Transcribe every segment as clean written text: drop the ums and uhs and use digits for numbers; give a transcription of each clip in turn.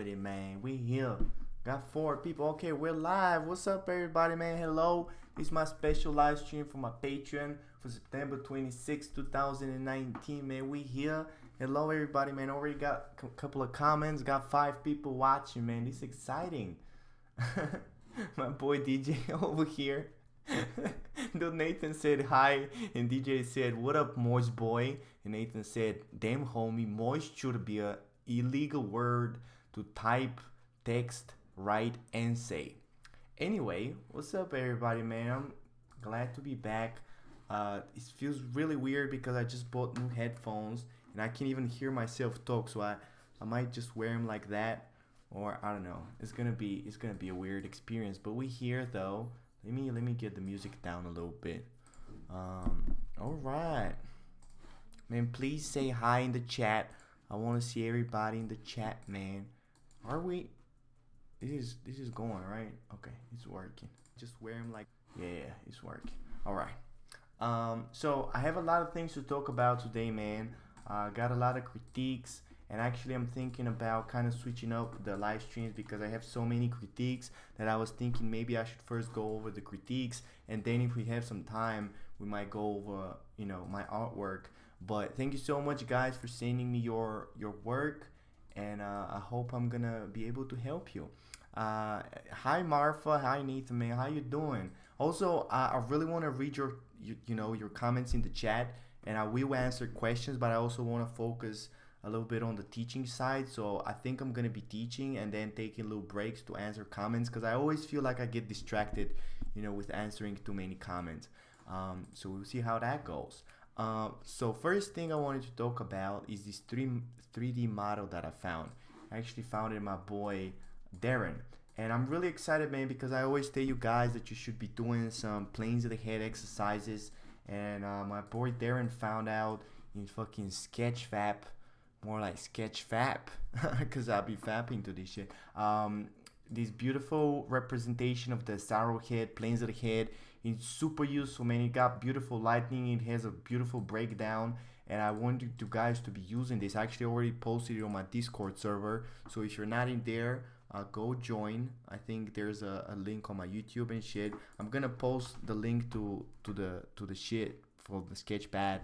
already, man. We here. Got 4 people. Okay, we're live. What's up, everybody, man? Hello. This is my special live stream for my Patreon for September 26, 2019, man. We here. Hello, everybody, man. Already got a couple of comments. Got 5 people watching, man. This is exciting. My boy DJ over here. Dude, Nathan said hi, and DJ said, "What up, moist boy?" And Nathan said, "Damn, homie, moist should be a illegal word to type, text, write, and say." Anyway, what's up, everybody, man? I'm glad to be back. It feels really weird because I just bought new headphones and I can't even hear myself talk, so I might just wear them like that, or I don't know. It's gonna be a weird experience, but we here though. Let me get the music down a little bit. All right, man. Please say hi in the chat. I want to see everybody in the chat, man. Are we? This is going right. Okay, it's working. Just wear them like yeah, it's working. All right. So I have a lot of things to talk about today, man. Got a lot of critiques. And actually, I'm thinking about kind of switching up the live streams because I have so many critiques that I was thinking maybe I should first go over the critiques, and then if we have some time, we might go over, my artwork. But thank you so much, guys, for sending me your work, and I hope I'm gonna be able to help you. Hi, Marfa. Hi, Nathan, man. How you doing? Also, I really want to read your comments in the chat, and I will answer questions, but I also want to focus a little bit on the teaching side. So I think I'm gonna be teaching and then taking little breaks to answer comments because I always feel like I get distracted, with answering too many comments. So we'll see how that goes. So first thing I wanted to talk about is this 3D model that I found. I actually found it in my boy Darren. And I'm really excited, man, because I always tell you guys that you should be doing some planes of the head exercises. And my boy Darren found out in fucking Sketchfab, more like Sketchfab, because I'll be fapping to this shit. This beautiful representation of the arrowhead, planes of the head. It's super useful, man. It got beautiful lighting. It has a beautiful breakdown, and I want you guys to be using this. I actually already posted it on my Discord server, so if you're not in there, go join. I think there's a link on my YouTube and shit. I'm gonna post the link to the shit for the Sketchfab.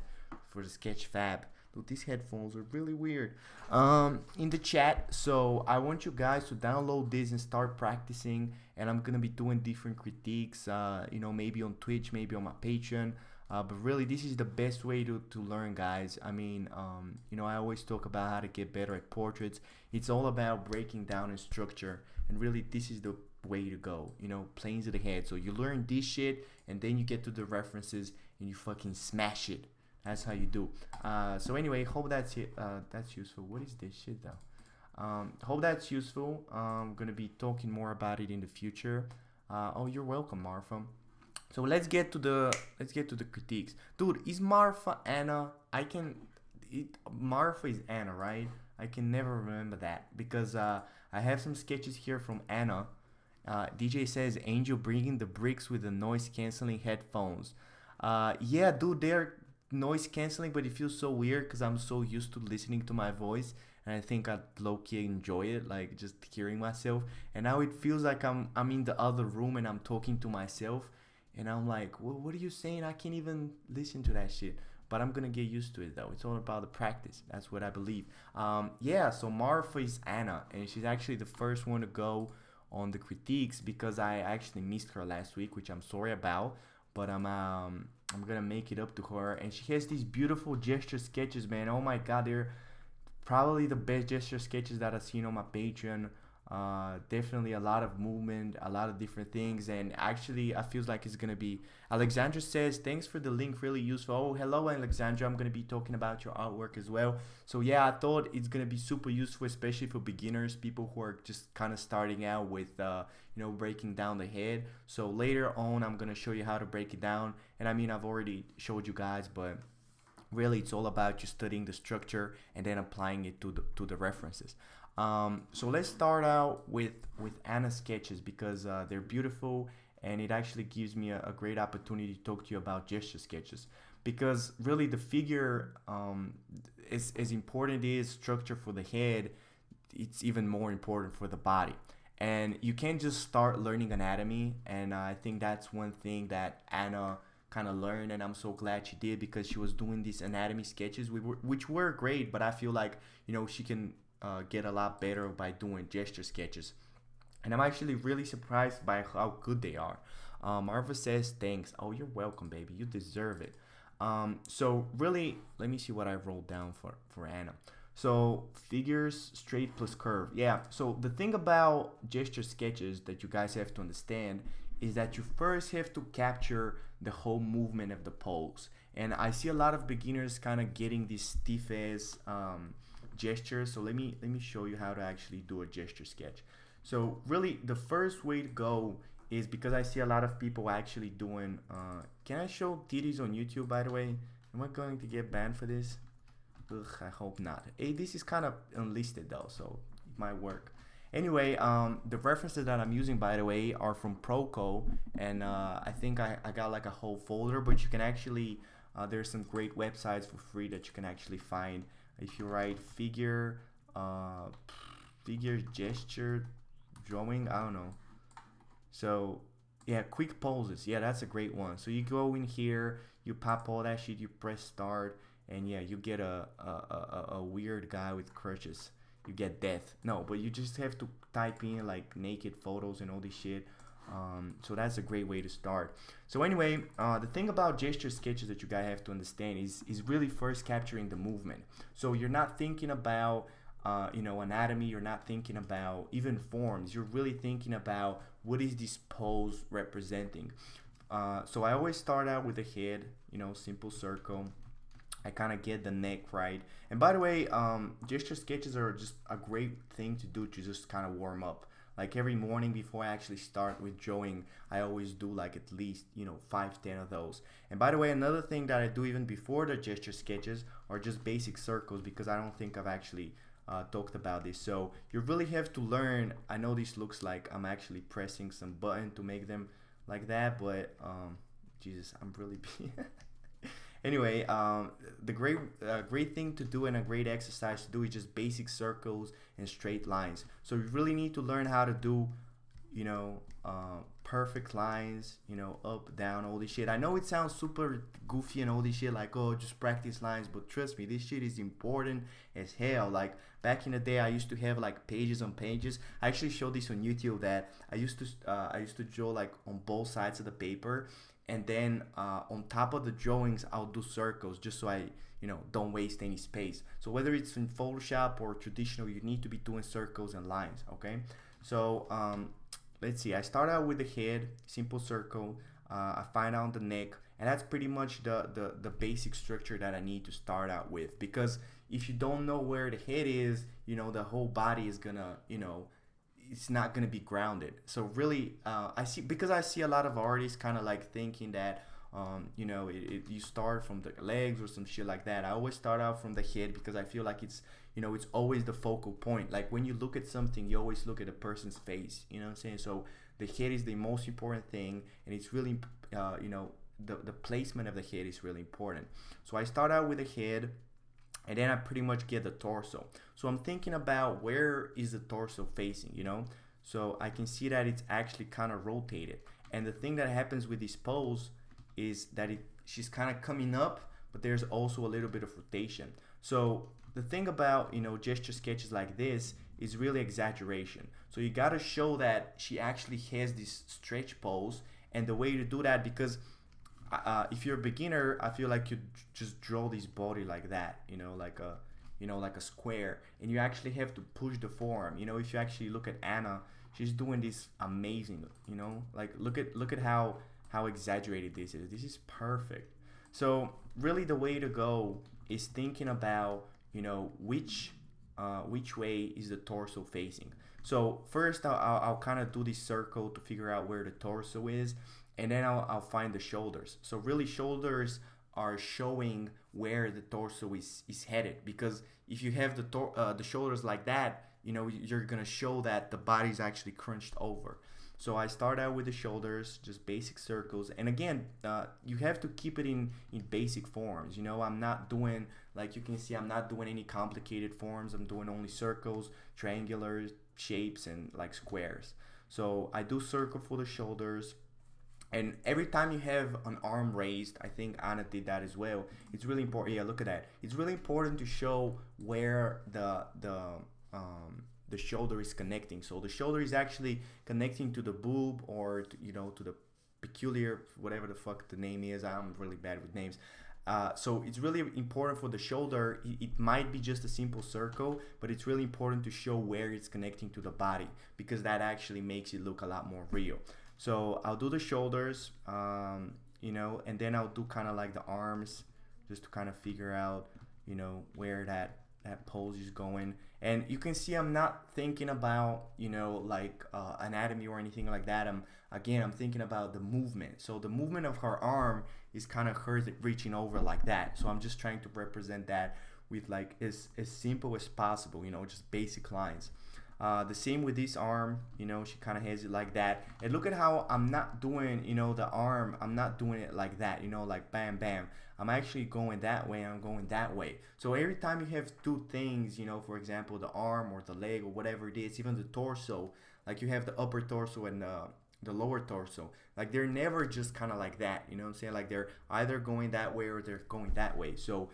Dude, these headphones are really weird. In the chat, so I want you guys to download this and start practicing. And I'm gonna be doing different critiques, maybe on Twitch, maybe on my Patreon. But really, this is the best way to learn, guys. I mean, I always talk about how to get better at portraits. It's all about breaking down and structure, and really, this is the way to go. Planes of the head. So you learn this shit, and then you get to the references, and you fucking smash it. That's how you do. So anyway, hope that's useful. What is this shit though? Hope that's useful. I'm gonna be talking more about it in the future. Oh, you're welcome, Marfa. So let's get to the critiques, dude. Is Marfa Anna? Marfa is Anna, right? I can never remember that because I have some sketches here from Anna. DJ says Angel bringing the bricks with the noise canceling headphones. Yeah, dude, they're noise canceling, but it feels so weird because I'm so used to listening to my voice, and I think I low-key enjoy it, like just hearing myself. And now it feels like I'm in the other room and I'm talking to myself, and I'm like, well, what are you saying? I can't even listen to that shit. But I'm gonna get used to it though. It's all about the practice. That's what I believe. Yeah. So Marfa is Anna, and she's actually the first one to go on the critiques because I actually missed her last week, which I'm sorry about. But I'm gonna make it up to her, and she has these beautiful gesture sketches, man. Oh my god, they're probably the best gesture sketches that I've seen on my Patreon. Definitely a lot of movement, a lot of different things, and actually I feels like it's gonna be. Alexandra says thanks for the link, really useful. Oh, hello, Alexandra. I'm gonna be talking about your artwork as well. So yeah, I thought it's gonna be super useful, especially for beginners, people who are just kind of starting out with breaking down the head. So later on I'm gonna show you how to break it down, and I mean I've already showed you guys, but really it's all about just studying the structure and then applying it to the references. So let's start out with Anna's sketches because they're beautiful, and it actually gives me a great opportunity to talk to you about gesture sketches, because really the figure is as important as structure for the head. it's even more important for the body. And you can't just start learning anatomy. And I think that's one thing that Anna kind of learned, and I'm so glad she did, because she was doing these anatomy sketches, which were great. But I feel like, she can get a lot better by doing gesture sketches. And I'm actually really surprised by how good they are. Marva says thanks. Oh, you're welcome, baby. You deserve it. So really, let me see what I wrote down for Anna. So figures, straight plus curve. Yeah. So the thing about gesture sketches that you guys have to understand is that you first have to capture the whole movement of the pose. And I see a lot of beginners kind of getting these stiff ass gestures. So let me show you how to actually do a gesture sketch. So really, the first way to go is, because I see a lot of people actually doing. Can I show titties on YouTube, by the way? Am I going to get banned for this? Ugh, I hope not. Hey, this is kind of unlisted though, so it might work. Anyway, the references that I'm using, by the way, are from Proco, and I think I got like a whole folder, but you can actually, there's some great websites for free that you can actually find. If you write figure gesture drawing, I don't know. So yeah, quick poses. Yeah, that's a great one. So you go in here, you pop all that shit, you press start, and yeah, you get a weird guy with crutches. You get death. No, but you just have to type in like naked photos and all this shit. So that's a great way to start. So anyway, the thing about gesture sketches that you guys have to understand is really first capturing the movement. So you're not thinking about anatomy. You're not thinking about even forms. You're really thinking about what is this pose representing. So I always start out with the head, simple circle. I kind of get the neck right. And by the way, gesture sketches are just a great thing to do to just kind of warm up. Like every morning before I actually start with drawing, I always do like at least 5-10 of those. And by the way, another thing that I do even before the gesture sketches are just basic circles, because I don't think I've actually talked about this. So you really have to learn. I know this looks like I'm actually pressing some button to make them like that, but Jesus, I'm really anyway, the great thing to do and a great exercise to do is just basic circles and straight lines. So you really need to learn how to do perfect lines, up, down, all this shit. I know it sounds super goofy and all this shit, like, oh, just practice lines, but trust me, this shit is important as hell. Like back in the day, I used to have like pages on pages. I actually showed this on YouTube that I used to draw like on both sides of the paper, and then on top of the drawings I'll do circles, just so I don't waste any space. So whether it's in Photoshop or traditional, you need to be doing circles and lines. Okay, so let's see, I start out with the head, simple circle. I find out the neck, and that's pretty much the basic structure that I need to start out with, because if you don't know where the head is, the whole body is gonna it's not gonna be grounded. So really, I see a lot of artists kind of like thinking that you start from the legs or some shit like that. I always start out from the head, because I feel like it's it's always the focal point. Like when you look at something, you always look at a person's face. You know what I'm saying? So the head is the most important thing, and it's really the placement of the head is really important. So I start out with the head, and then I pretty much get the torso. So I'm thinking about where is the torso facing, So I can see that it's actually kind of rotated. And the thing that happens with this pose is that she's kind of coming up, but there's also a little bit of rotation. So the thing about, gesture sketches like this is really exaggeration. So you got to show that she actually has this stretch pose, and the way to do that, because if you're a beginner, I feel like you just draw this body like that, like a square, and you actually have to push the forearm. If you actually look at Anna, she's doing this amazing. Like look at how exaggerated this is. This is perfect. So really, the way to go is thinking about which way is the torso facing. So first, I'll kind of do this circle to figure out where the torso is, and then I'll find the shoulders. So really, shoulders are showing where the torso is headed, because if you have the shoulders like that, you're gonna show that the body's actually crunched over. So I start out with the shoulders, just basic circles. And again, you have to keep it in basic forms. You know, I'm not doing, like you can see, I'm not doing any complicated forms. I'm doing only circles, triangular shapes, and like squares. So I do circle for the shoulders. And every time you have an arm raised, I think Anna did that as well. It's really important. Yeah, look at that. It's really important to show where the shoulder is connecting. So the shoulder is actually connecting to the boob, or to, you know, to the peculiar, whatever the fuck the name is. I'm really bad with names. So it's really important for the shoulder. It might be just a simple circle, but it's really important to show where it's connecting to the body, because that actually makes it look a lot more real. So I'll do the shoulders, you know, and then I'll do kind of like the arms, just to kind of figure out, you know, where that pose is going. And you can see I'm not thinking about, you know, like anatomy or anything like that. I'm thinking about the movement. So the movement of her arm is kind of her reaching over like that. So I'm just trying to represent that with like as simple as possible, you know, just basic lines. The same with this arm, you know, she kind of has it like that. And look at how I'm not doing, you know, the arm, I'm not doing it like that, you know, like bam, bam. I'm actually going that way, I'm going that way. So every time you have two things, you know, for example, the arm or the leg or whatever it is, even the torso, like you have the upper torso and the lower torso, like they're never just kind of like that, you know what I'm saying? Like they're either going that way or they're going that way. So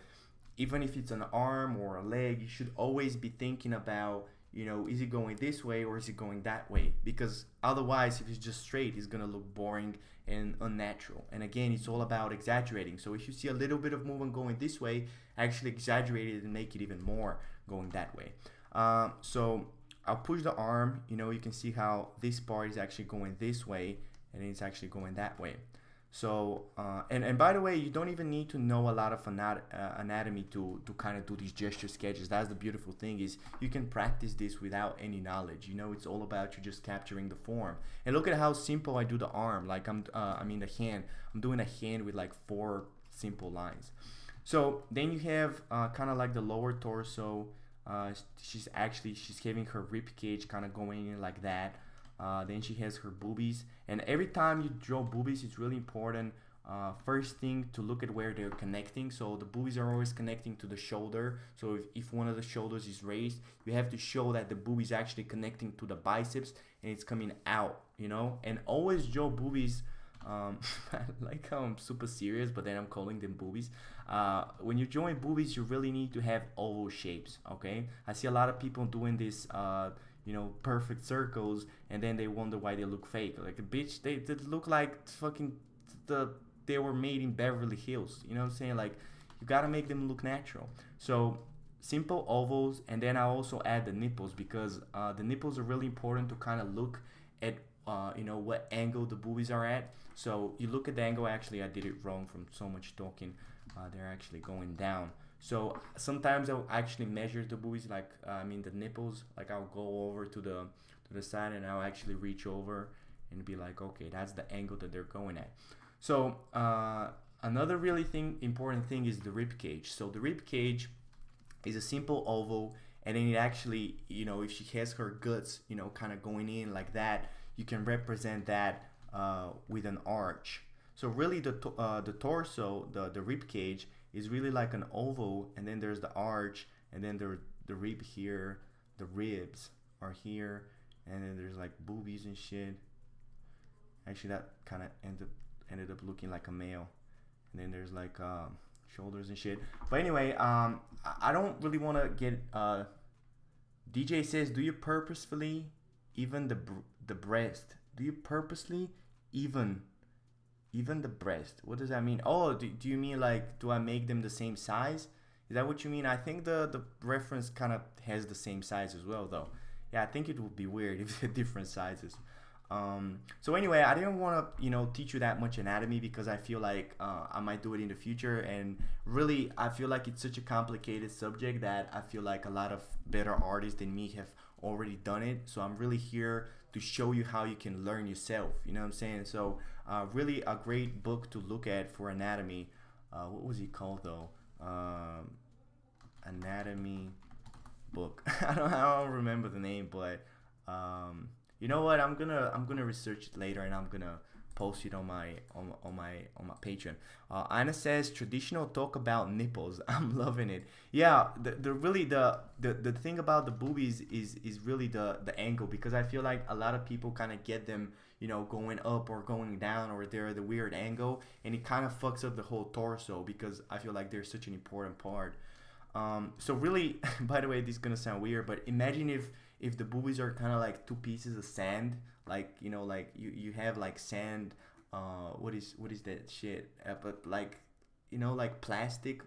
even if it's an arm or a leg, you should always be thinking about, you know, is it going this way or is it going that way? Because otherwise, if it's just straight, it's gonna look boring and unnatural. And again, it's all about exaggerating. So if you see a little bit of movement going this way, actually exaggerate it and make it even more going that way. So I'll push the arm. You know, you can see how this part is actually going this way and it's actually going that way. So, and by the way, you don't even need to know a lot of anatomy to kind of do these gesture sketches. That's the beautiful thing, is you can practice this without any knowledge. You know, it's all about you just capturing the form. And look at how simple I do the arm. Like I mean the hand. I'm doing a hand with like 4 simple lines. So then you have kind of like the lower torso. She's having her rib cage kind of going in like that. Then she has her boobies, and every time you draw boobies, it's really important. First thing, to look at where they're connecting. So the boobies are always connecting to the shoulder. So if one of the shoulders is raised, you have to show that the booby is actually connecting to the biceps and it's coming out, you know. And always draw boobies. Like how I'm super serious, but then I'm calling them boobies. When you're drawing boobies, you really need to have oval shapes. Okay, I see a lot of people doing this. You know, perfect circles, and then they wonder why they look fake. Like a bitch, they look like fucking they were made in Beverly Hills. You know what I'm saying? Like, you gotta make them look natural. So simple ovals, and then I also add the nipples, because the nipples are really important to kind of look at you know, what angle the boobies are at. So you look at the angle. Actually, I did it wrong from so much talking. They're actually going down. So sometimes I'll actually measure the boobies, like I mean the nipples. Like I'll go over to the side and I'll actually reach over and be like, okay, that's the angle that they're going at. So another really important thing is the rib cage. So the rib cage is a simple oval, and then it actually, you know, if she has her guts, you know, kind of going in like that, you can represent that with an arch. So really the torso, the rib cage, is really like an oval, and then there's the arch, and then the rib here, the ribs are here, and then there's like boobies and shit. Actually, that kind of ended up looking like a male, and then there's like shoulders and shit. But anyway, I don't really want to get. DJ says, do you purposefully even the breast? Do you purposely even the breast? What does that mean? Oh, do you mean like, do I make them the same size? Is that what you mean? I think the reference kind of has the same size as well, though. Yeah, I think it would be weird if they're different sizes. So anyway, I didn't want to, you know, teach you that much anatomy, because I feel like I might do it in the future, and really I feel like it's such a complicated subject that I feel like a lot of better artists than me have already done it. So I'm really here to show you how you can learn yourself, you know what I'm saying? So really a great book to look at for anatomy. What was it called though? Anatomy book. I don't remember the name, but You know what? I'm gonna research it later, and I'm gonna post it on my Patreon. Anna says traditional talk about nipples. I'm loving it. Yeah, the really the thing about the boobies is really the angle, because I feel like a lot of people kind of get them, going up or going down, or they're the weird angle, and it kind of fucks up the whole torso, because I feel like they're such an important part. So really, by the way, this is gonna sound weird, but imagine if the boobies are kind of like two pieces of sand, like like you have like sand. What is that shit? But like, like plastic.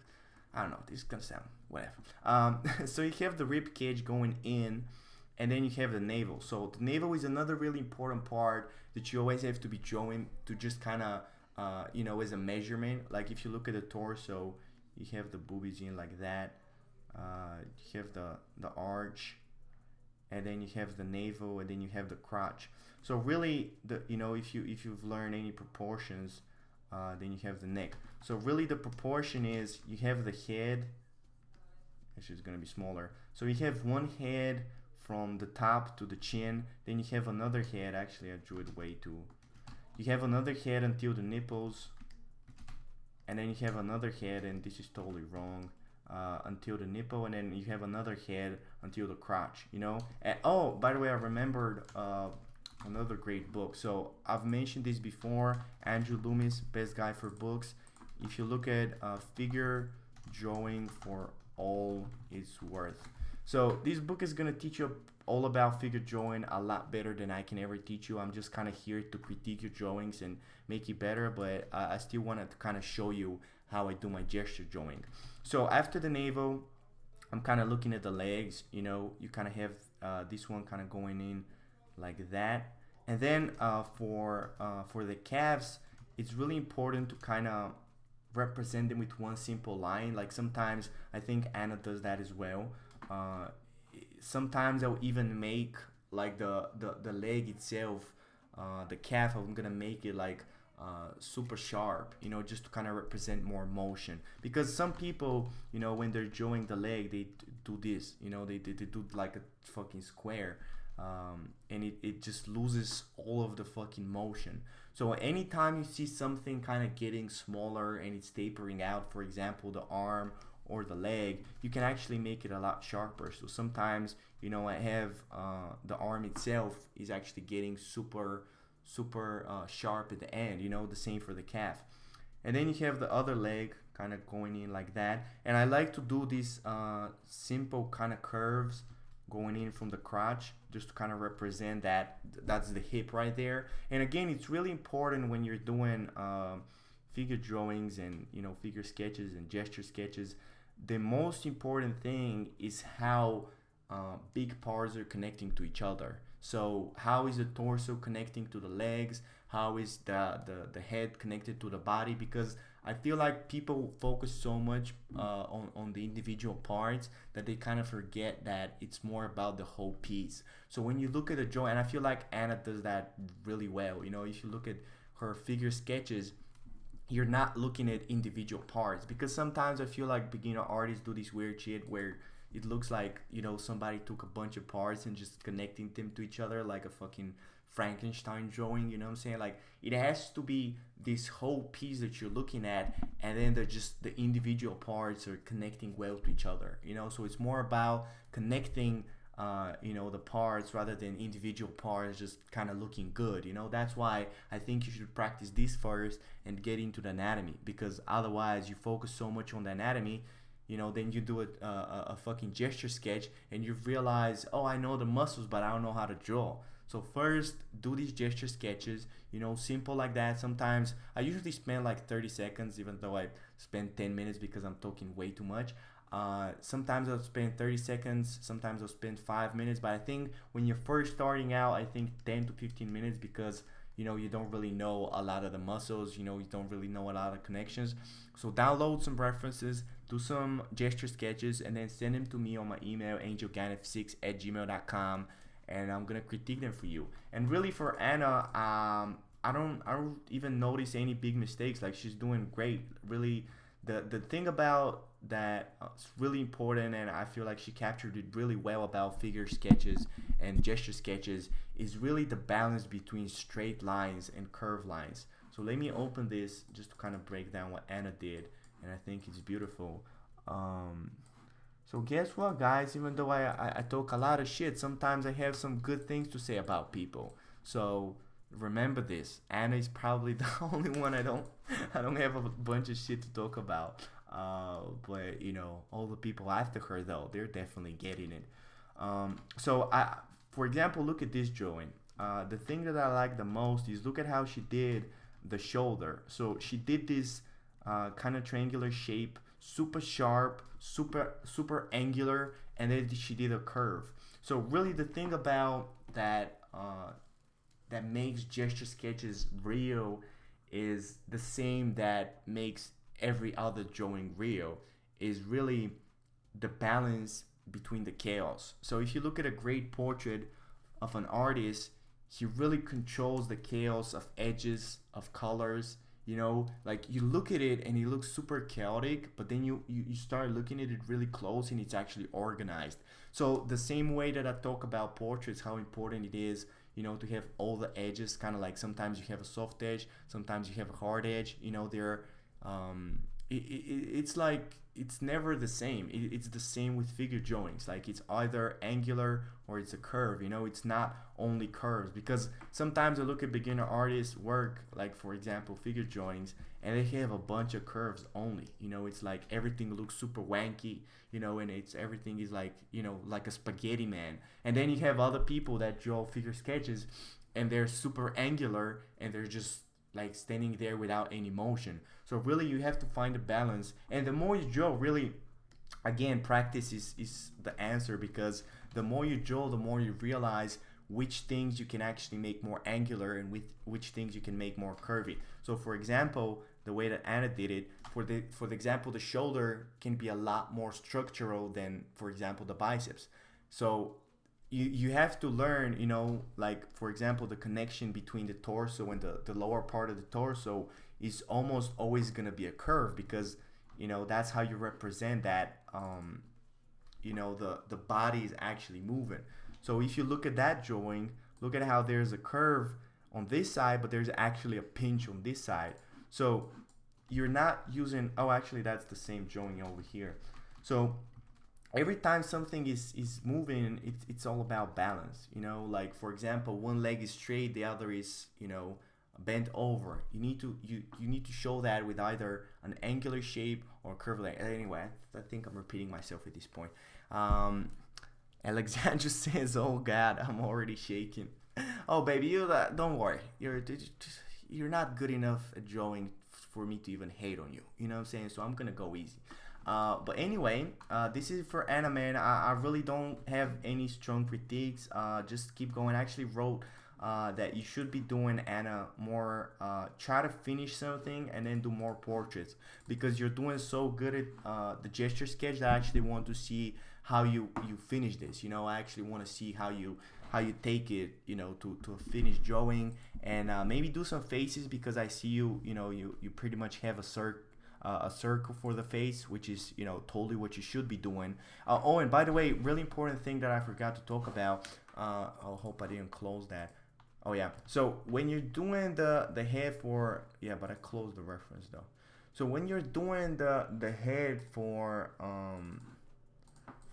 I don't know. This is gonna sound whatever. So you have the rib cage going in, and then you have the navel. So the navel is another really important part that you always have to be drawing to just kind of, as a measurement. Like if you look at the torso, you have the boobies in like that. You have the arch, and then you have the navel, and then you have the crotch. So really, if you've learned any proportions, then you have the neck. So really, the proportion is you have the head. Actually, it's gonna be smaller. So you have one head from the top to the chin. Then you have another head. Actually, I drew it way too. You have another head until the nipples, and then you have another head, and this is totally wrong, until the nipple, and then you have another head until the crotch. And, oh, by the way, I remembered another great book. So I've mentioned this before. Andrew Loomis, best guy for books. If you look at Figure Drawing for All It's Worth. So this book is gonna teach you all about figure drawing a lot better than I can ever teach you. I'm just kind of here to critique your drawings and make it better, but I still wanted to kind of show you how I do my gesture drawing. So after the navel, I'm kind of looking at the legs. You kind of have this one kind of going in like that, and then for the calves, it's really important to kind of represent them with one simple line. Like sometimes I think Anna does that as well. Sometimes I'll even make like the leg itself, the calf, I'm gonna make it like super sharp, just to kind of represent more motion. Because some people, when they're drawing the leg, they do this, they do like a fucking square, and it just loses all of the fucking motion. So anytime you see something kind of getting smaller and it's tapering out, for example, the arm or the leg, you can actually make it a lot sharper. So sometimes, I have the arm itself is actually getting super sharp at the end, the same for the calf. And then you have the other leg kind of going in like that. And I like to do these simple kind of curves going in from the crotch, just to kind of represent that's the hip right there. And again, it's really important when you're doing figure drawings and figure sketches and gesture sketches. The most important thing is how big parts are connecting to each other. So how is the torso connecting to the legs? How is the head connected to the body? Because I feel like people focus so much on the individual parts that they kind of forget that it's more about the whole piece. So when you look at the drawing, and I feel like Anna does that really well. If you look at her figure sketches, you're not looking at individual parts, because sometimes I feel like beginner artists do this weird shit where it looks like somebody took a bunch of parts and just connecting them to each other like a fucking Frankenstein drawing. You know what I'm saying? Like, it has to be this whole piece that you're looking at, and then the individual parts are connecting well to each other. So it's more about connecting the parts rather than individual parts just kind of looking good. That's why I think you should practice this first and get into the anatomy, because otherwise you focus so much on the anatomy, then you do a fucking gesture sketch and you realize, oh, I know the muscles, but I don't know how to draw. So first, do these gesture sketches, simple like that. Sometimes I usually spend like 30 seconds, even though I spend 10 minutes because I'm talking way too much. Sometimes I'll spend 30 seconds, sometimes I'll spend 5 minutes, but I think when you're first starting out, I think 10 to 15 minutes, because you don't really know a lot of the muscles, you don't really know a lot of connections. So download some references, do some gesture sketches, and then send them to me on my email, angelganif6@gmail.com, and I'm gonna critique them for you. And really for Anna, I don't even notice any big mistakes. Like, she's doing great. Really, The thing about that is really important, and I feel like she captured it really well about figure sketches and gesture sketches, is really the balance between straight lines and curved lines. So let me open this just to kind of break down what Anna did, and I think it's beautiful. Um, so guess what, guys? Even though I talk a lot of shit, sometimes I have some good things to say about people. So remember this. Anna is probably the only one I don't have a bunch of shit to talk about. But you know, all the people after her though, they're definitely getting it. So for example, look at this drawing. The thing that I like the most is look at how she did the shoulder. So she did this kind of triangular shape, super sharp, super angular, and then she did a curve. So really, the thing about that that makes gesture sketches real is the same that makes every other drawing real, is really the balance between the chaos. So if you look at a great portrait of an artist, he really controls the chaos of edges, of colors. You know, like you look at it and it looks super chaotic, but then you start looking at it really close and it's actually organized. So the same way that I talk about portraits, how important it is, you know, to have all the edges, kind of like sometimes you have a soft edge, sometimes you have a hard edge, you know, it's like it's never the same. It's the same with figure drawings. Like it's either angular or it's a curve. You know, it's not only curves, because sometimes I look at beginner artists' work, like for example figure drawings, and they have a bunch of curves only. You know, it's like everything looks super wanky. You know, and it's everything is like, you know, like a spaghetti man. And then you have other people that draw figure sketches, and they're super angular and they're just like standing there without any motion. So really you have to find a balance, and the more you draw, really, again, practice is the answer, because the more you draw, the more you realize which things you can actually make more angular and which things you can make more curvy. So for example, the way that Anna did it, for the example, the shoulder can be a lot more structural than, for example, the biceps. So you have to learn, you know, like for example, the connection between the torso and the lower part of the torso is almost always going to be a curve, because you know that's how you represent that you know, the body is actually moving. So if you look at that drawing, look at how there's a curve on this side, but there's actually a pinch on this side. So you're not using, oh actually that's the same drawing over here. So every time something is moving, it's all about balance. You know, like for example, one leg is straight, the other is, you know, bent over. You need to show that with either an angular shape or a curved leg. Anyway, I think I'm repeating myself at this point. Alexandra says, "Oh God, I'm already shaking." Oh baby, you don't worry. You're not good enough at drawing for me to even hate on you. You know what I'm saying? So I'm gonna go easy. But anyway, this is for Anna, man. I really don't have any strong critiques. Just keep going. I actually wrote that you should be doing, Anna, more. Try to finish something and then do more portraits, because you're doing so good at the gesture sketch that I actually want to see how you finish this. You know, I actually want to see how you take it, you know, to a finished drawing, and maybe do some faces, because I see you know, you pretty much have a circle for the face, which is, you know, totally what you should be doing. Oh, and by the way, really important thing that I forgot to talk about. I hope I didn't close that. Oh yeah. So when you're doing the head for, yeah, but I closed the reference though. So when you're doing the head for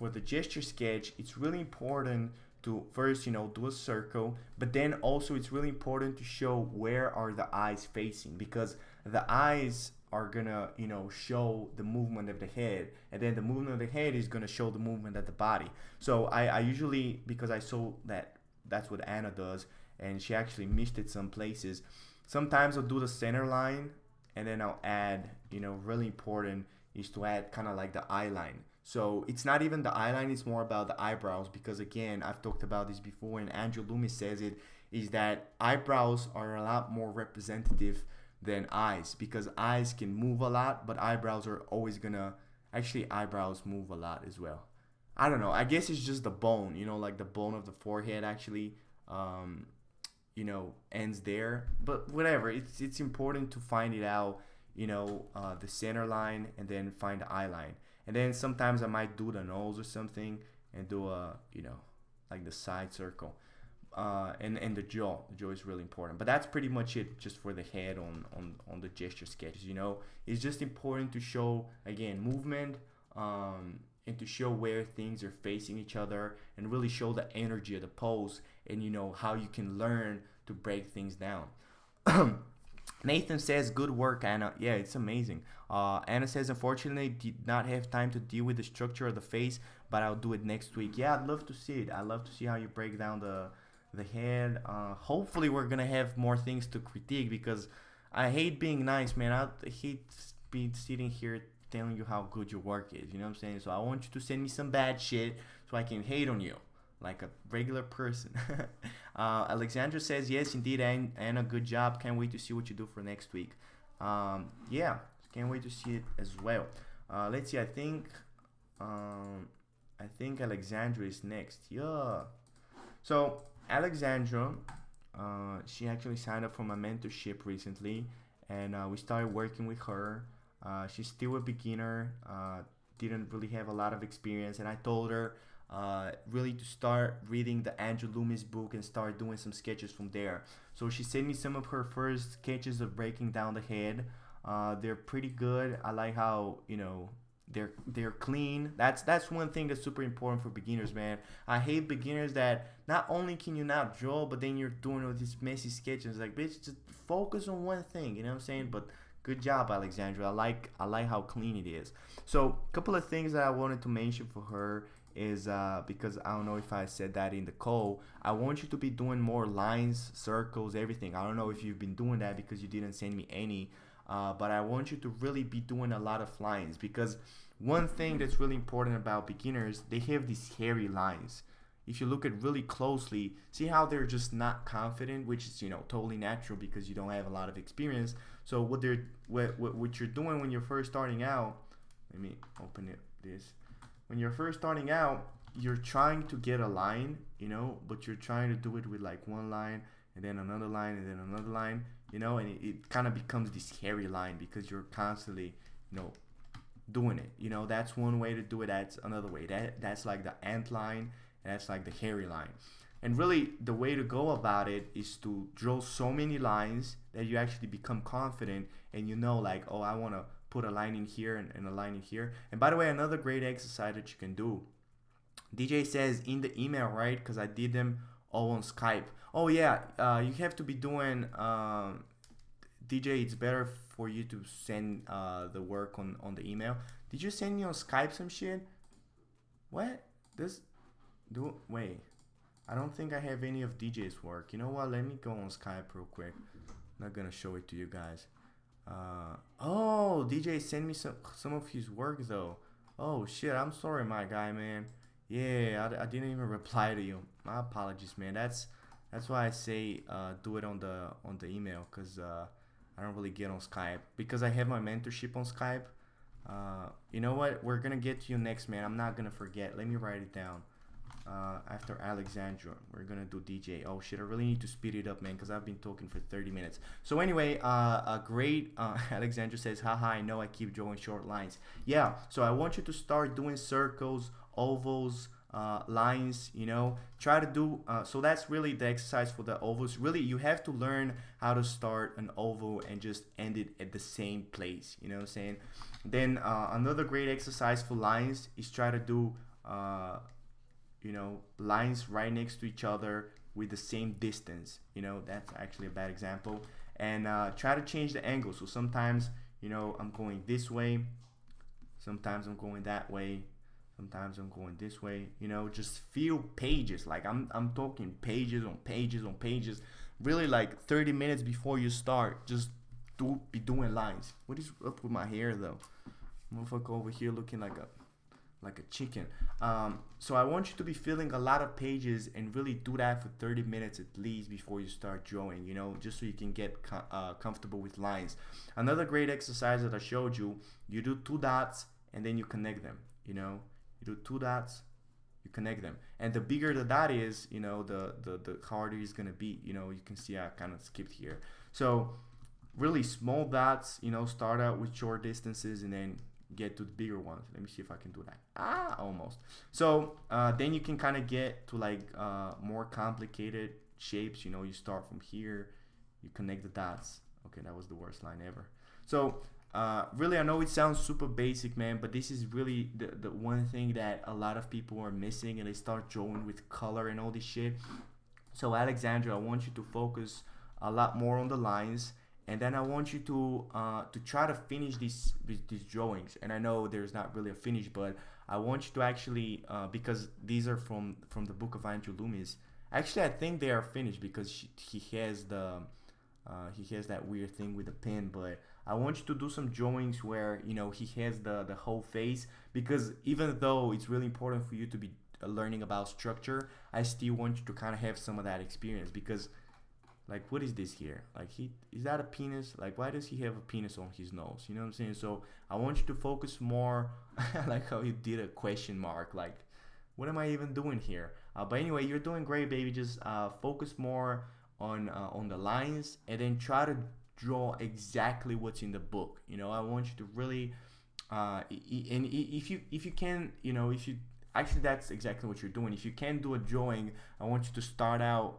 the gesture sketch, it's really important to first, you know, do a circle, but then also it's really important to show where are the eyes facing, because the eyes are gonna, you know, show the movement of the head, and then the movement of the head is gonna show the movement of the body. So I usually, because I saw that that's what Anna does, and she actually missed it some places, sometimes I'll do the center line, and then I'll add, you know, really important is to add kind of like the eye line. So it's not even the eye line, it's more about the eyebrows, because again, I've talked about this before, and Andrew Loomis says it, is that eyebrows are a lot more representative than eyes, because eyes can move a lot, but eyebrows are always gonna, actually eyebrows move a lot as well. I don't know, I guess it's just the bone, you know, like the bone of the forehead actually you know, ends there, but whatever, it's important to find it out, the center line and then find the eye line. And then sometimes I might do the nose or something and do like the side circle. And the jaw. The jaw is really important. But that's pretty much it just for the head on the gesture sketches. It's just important to show, again, movement, and to show where things are facing each other and really show the energy of the pose and how you can learn to break things down. Nathan says, good work, Anna. Yeah, it's amazing. Anna says, unfortunately, did not have time to deal with the structure of the face, but I'll do it next week. Yeah, I'd love to see it. I'd love to see how you break down the head. Hopefully, we're going to have more things to critique because I hate being nice, man. I hate being sitting here telling you how good your work is. You know what I'm saying? So I want you to send me some bad shit so I can hate on you like a regular person. Alexandra says, yes, indeed, Anna, good job. Can't wait to see what you do for next week. Yeah, can't wait to see it as well. Let's see. I think Alexandra is next. Yeah. So Alexandra, she actually signed up for my mentorship recently, and we started working with her. She's still a beginner, didn't really have a lot of experience, and I told her really to start reading the Andrew Loomis book and start doing some sketches from there. So she sent me some of her first sketches of breaking down the head. They're pretty good. I like how they're clean. That's one thing that's super important for beginners, man. I hate beginners that not only can you not draw, but then you're doing all these messy sketches. Like, bitch, just focus on one thing. You know what I'm saying? But good job, Alexandra. I like how clean it is. So a couple of things that I wanted to mention for her is because I don't know if I said that in the call, I want you to be doing more lines, circles, everything. I don't know if you've been doing that because you didn't send me any, but I want you to really be doing a lot of lines, because one thing that's really important about beginners, they have these hairy lines. If you look at really closely, see how they're just not confident, which is totally natural because you don't have a lot of experience. So what you're doing when you're first starting out, let me open this. When you're first starting out, you're trying to get a line, but you're trying to do it with like one line and then another line and then another line, and it kind of becomes this hairy line because you're constantly, doing it. That's one way to do it. That's another way. That's like the ant line. That's like the hairy line. And really, the way to go about it is to draw so many lines that you actually become confident and like, oh, I want to put a line in here and a line in here. And by the way, another great exercise that you can do. DJ says in the email, right? Because I did them all on Skype. Oh, yeah. You have to be doing... DJ, it's better for you to send the work on the email. Did you send me on Skype some shit? What? Wait. I don't think I have any of DJ's work. You know what? Let me go on Skype real quick. I'm not gonna show it to you guys. Oh, DJ sent me some of his work though. Oh shit, I'm sorry, my guy, man. Yeah, I didn't even reply to you. My apologies, man. That's why I say do it on the email, cause I don't really get on Skype because I have my mentorship on Skype. You know what? We're gonna get to you next, man. I'm not gonna forget. Let me write it down. After Alexandra, we're gonna do DJ. Oh shit, I really need to speed it up, man, because I've been talking for 30 minutes. So anyway, great. Alexandra says, haha, I know I keep drawing short lines. Yeah, so I want you to start doing circles, ovals, lines, try to do, so that's really the exercise for the ovals. Really, you have to learn how to start an oval and just end it at the same place, you know what I'm saying? Then another great exercise for lines is try to do lines right next to each other with the same distance. That's actually a bad example. And try to change the angle. So sometimes I'm going this way, sometimes I'm going that way, sometimes I'm going this way. Just feel pages. Like I'm talking pages on pages on pages. Really, like 30 minutes before you start, just be doing lines. What is up with my hair though? Motherfucker over here looking like a chicken. So I want you to be filling a lot of pages and really do that for 30 minutes at least before you start drawing, just so you can get comfortable with lines. Another great exercise that I showed you, you do 2 dots and then you connect them. You do 2 dots, you connect them. And the bigger the dot is, the harder it's gonna be. You can see I kind of skipped here. So really small dots, start out with short distances and then get to the bigger ones. Let me see if I can do that. Almost. So then you can kind of get to like more complicated shapes. You start from here, you connect the dots. Okay, that was the worst line ever. So really, I know it sounds super basic, man, but this is really the one thing that a lot of people are missing, and they start drawing with color and all this shit. So Alexandra, I want you to focus a lot more on the lines, and then I want you to try to finish these drawings. And I know there's not really a finish, but I want you to actually because these are from the book of Andrew Loomis. Actually, I think they are finished because he has that weird thing with the pen. But I want you to do some drawings where he has the whole face, because even though it's really important for you to be learning about structure, I still want you to kind of have some of that experience. Because like, what is this here? Like, is that a penis? Like, why does he have a penis on his nose? You know what I'm saying? So I want you to focus more like how you did a question mark, like, what am I even doing here? But anyway, you're doing great, baby. Just focus more on the lines, and then try to draw exactly what's in the book. I want you to really and if you can, if you actually, that's exactly what you're doing. If you can do a drawing, I want you to start out,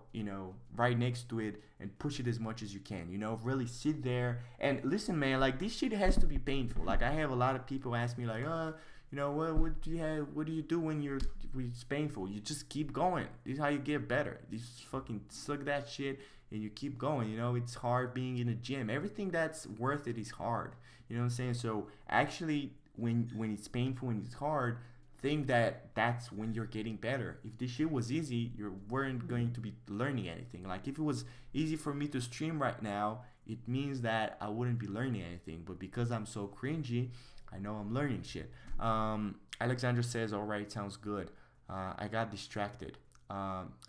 right next to it and push it as much as you can. Really sit there and listen, man. Like, this shit has to be painful. Like, I have a lot of people ask me, like, what do you do when it's painful? You just keep going. This is how you get better. You just fucking suck that shit and you keep going. It's hard being in a gym. Everything that's worth it is hard. You know what I'm saying? So actually, when it's painful and it's hard, think that that's when you're getting better. If this shit was easy, you weren't going to be learning anything. Like, if it was easy for me to stream right now, it means that I wouldn't be learning anything. But because I'm so cringy, I know I'm learning shit. Alexandra says, all right, sounds good. I got distracted.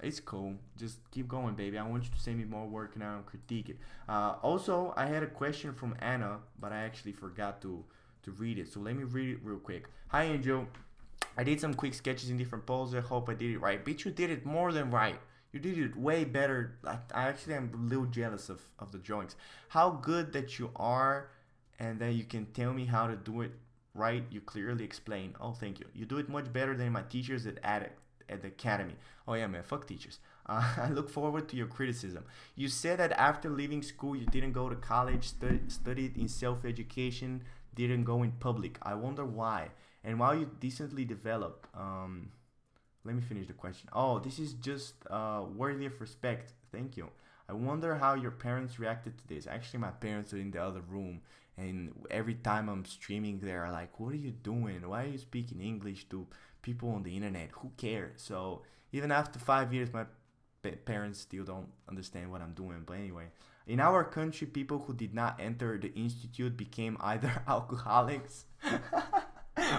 It's cool. Just keep going, baby. I want you to send me more work and I don't critique it. Also, I had a question from Anna, but I actually forgot to read it. So let me read it real quick. Hi, Angel. I did some quick sketches in different poses. I hope I did it right. Bitch, you did it more than right. You did it way better. I actually am a little jealous of the drawings. How good that you are, and then you can tell me how to do it right. You clearly explain. Oh, thank you. You do it much better than my teachers at the academy. Oh yeah, man, fuck teachers. I look forward to your criticism. You said that after leaving school, you didn't go to college, studied in self-education, didn't go in public. I wonder why. And while you decently develop, let me finish the question. Oh, this is just worthy of respect. Thank you. I wonder how your parents reacted to this. Actually, my parents are in the other room, and every time I'm streaming, they're like, "What are you doing? Why are you speaking English to people on the internet? Who cares?" So even after 5 years, my parents still don't understand what I'm doing. But anyway, in our country, people who did not enter the institute became either alcoholics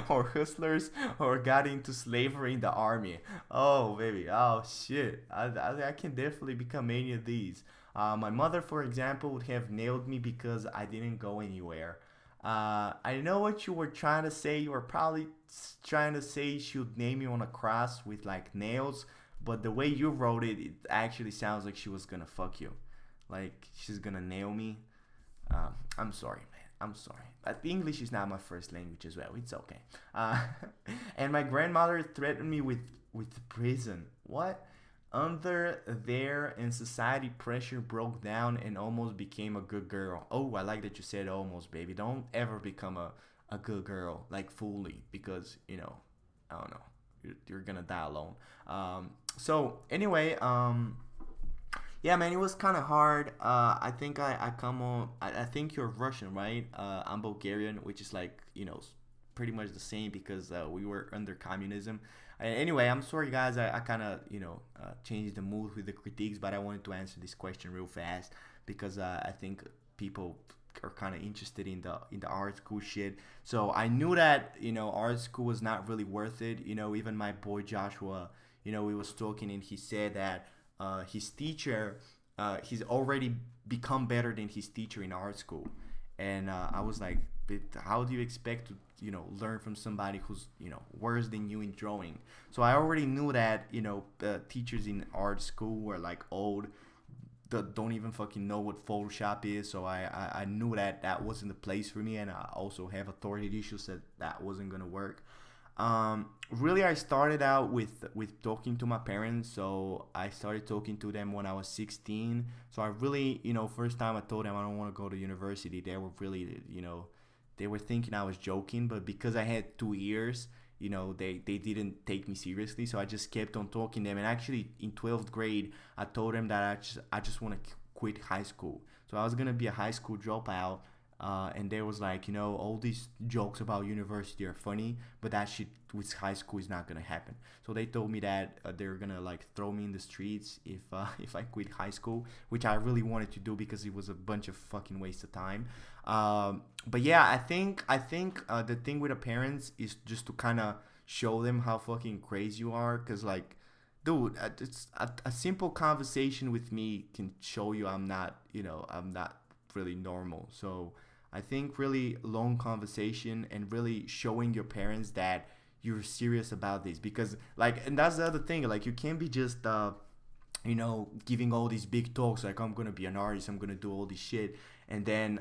or hustlers, or got into slavery in the army. Oh, baby. Oh, shit. I can definitely become any of these. My mother, for example, would have nailed me because I didn't go anywhere. I know what you were trying to say. You were probably trying to say she would nail me on a cross with, like, nails. But the way you wrote it, it actually sounds like she was gonna fuck you. Like, she's gonna nail me. I'm sorry, man. I'm sorry. But English is not my first language as well. It's okay. And my grandmother threatened me with prison. What? Under there and society pressure broke down and almost became a good girl. Oh, I like that you said almost, baby. Don't ever become a good girl, like, fully, because, I don't know. You're gonna die alone. So anyway, yeah, man, it was kind of hard. I think I come on. I think you're Russian, right? I'm Bulgarian, which is like, pretty much the same, because we were under communism. Anyway, I'm sorry, guys. I kind of, changed the mood with the critiques, but I wanted to answer this question real fast because I think people are kind of interested in the art school shit. So I knew that, art school was not really worth it. Even my boy Joshua, we was talking, and he said that his teacher, he's already become better than his teacher in art school. And I was like, but how do you expect to, learn from somebody who's, worse than you in drawing? So I already knew that, teachers in art school were like old. don't even fucking know what Photoshop is. So I knew that wasn't the place for me, and I also have authority issues that wasn't gonna work. Really, I started out with talking to my parents. So I started talking to them when I was 16. So I really, first time I told them I don't want to go to university, they were really, they were thinking I was joking. But because I had 2 years, they didn't take me seriously. So I just kept on talking to them. And actually, in 12th grade, I told them that I just want to quit high school. So I was gonna be a high school dropout. And there was like, all these jokes about university are funny, but that shit with high school is not gonna happen. So they told me that they were gonna like throw me in the streets if if I quit high school, which I really wanted to do because it was a bunch of fucking waste of time. But yeah, I think the thing with the parents is just to kind of show them how fucking crazy you are, cause like, dude, it's a simple conversation with me can show you I'm not really normal. So I think really long conversation and really showing your parents that you're serious about this, because like, and that's the other thing, like you can't be just giving all these big talks like I'm gonna be an artist, I'm gonna do all this shit, and then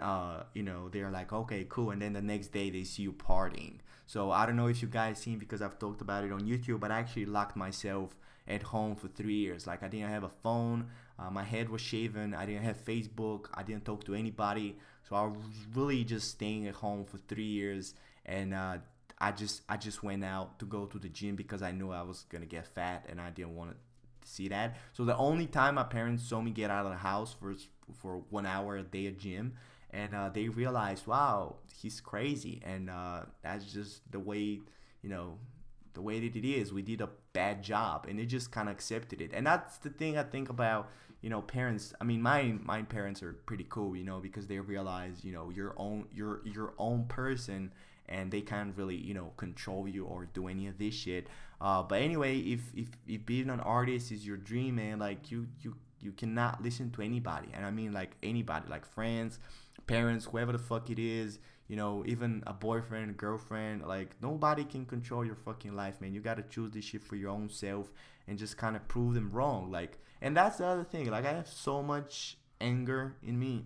they're like, okay, cool, and then the next day they see you partying. So I don't know if you guys seen, because I've talked about it on YouTube, but I actually locked myself at home for 3 years. Like I didn't have a phone, my head was shaven, I didn't have Facebook, I didn't talk to anybody. So I was really just staying at home for 3 years, and I just went out to go to the gym because I knew I was gonna get fat and I didn't want to see that. So the only time my parents saw me get out of the house for 1 hour a day at gym, and they realized, wow, he's crazy, and that's just the way the way that it is. We did a bad job, and they just kind of accepted it. And that's the thing I think about parents. I mean, my parents are pretty cool, because they realize your own person, and they can't really control you or do any of this shit. But anyway, if being an artist is your dream, man, like you cannot listen to anybody. And I mean like anybody, like friends, parents, whoever the fuck it is, even a boyfriend, girlfriend, like nobody can control your fucking life, man. You gotta choose this shit for your own self and just kind of prove them wrong. Like, and that's the other thing, like I have so much anger in me.